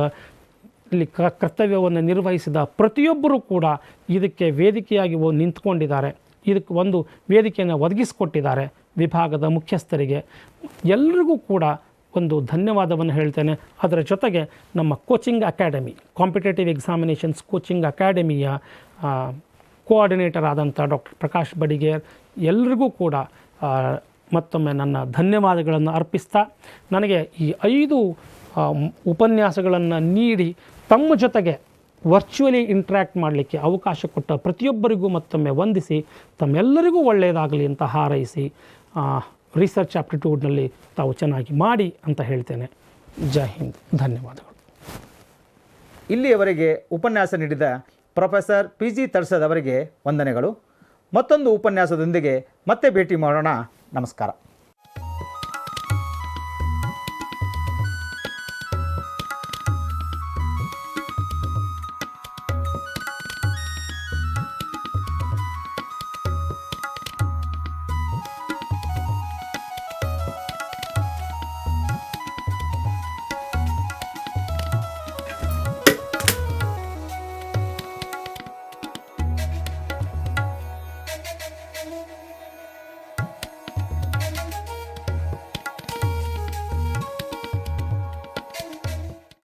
ಇಲ್ಲಿ ಕರ್ತವ್ಯವನ್ನು ನಿರ್ವಹಿಸಿದ ಪ್ರತಿಯೊಬ್ಬರೂ ಕೂಡ ಇದಕ್ಕೆ ವೇದಿಕೆಯಾಗಿ ನಿಂತ್ಕೊಂಡಿದ್ದಾರೆ. ಇದಕ್ಕೆ ಒಂದು ವೇದಿಕೆಯನ್ನು ಒದಗಿಸಿಕೊಟ್ಟಿದ್ದಾರೆ. ವಿಭಾಗದ ಮುಖ್ಯಸ್ಥರಿಗೆ ಎಲ್ಲರಿಗೂ ಕೂಡ ಒಂದು ಧನ್ಯವಾದವನ್ನು ಹೇಳ್ತೇನೆ. ಅದರ ಜೊತೆಗೆ ನಮ್ಮ coaching academy, competitive examinations coaching ಅಕಾಡೆಮಿಯ ಕೋಆರ್ಡಿನೇಟರ್ ಆದಂಥ ಡಾಕ್ಟರ್ ಪ್ರಕಾಶ್ ಬಡಿಗೇರ್ ಎಲ್ಲರಿಗೂ ಕೂಡ ಮತ್ತೊಮ್ಮೆ ನನ್ನ ಧನ್ಯವಾದಗಳನ್ನು ಅರ್ಪಿಸ್ತಾ, ನನಗೆ ಈ 5 ಉಪನ್ಯಾಸಗಳನ್ನು ನೀಡಿ ತಮ್ಮ ಜೊತೆಗೆ ವರ್ಚುವಲಿ ಇಂಟ್ರ್ಯಾಕ್ಟ್ ಮಾಡಲಿಕ್ಕೆ ಅವಕಾಶ ಕೊಟ್ಟ ಪ್ರತಿಯೊಬ್ಬರಿಗೂ ಮತ್ತೊಮ್ಮೆ ವಂದಿಸಿ, ತಮ್ಮೆಲ್ಲರಿಗೂ ಒಳ್ಳೆಯದಾಗಲಿ ಅಂತ ಹಾರೈಸಿ, ರಿಸರ್ಚ್ ಆಪ್ಟಿಟ್ಯೂಡ್ನಲ್ಲಿ ತಾವು ಚೆನ್ನಾಗಿ ಮಾಡಿ ಅಂತ ಹೇಳ್ತೇನೆ. ಜೈ ಹಿಂದ್, ಧನ್ಯವಾದಗಳು. ಇಲ್ಲಿಯವರೆಗೆ ಉಪನ್ಯಾಸ ನೀಡಿದ ಪ್ರೊಫೆಸರ್ PG ತರ್ಸದ್ ಅವರಿಗೆ ವಂದನೆಗಳು. ಮತ್ತೊಂದು ಉಪನ್ಯಾಸದೊಂದಿಗೆ ಮತ್ತೆ ಭೇಟಿ ಮಾಡೋಣ. ನಮಸ್ಕಾರ.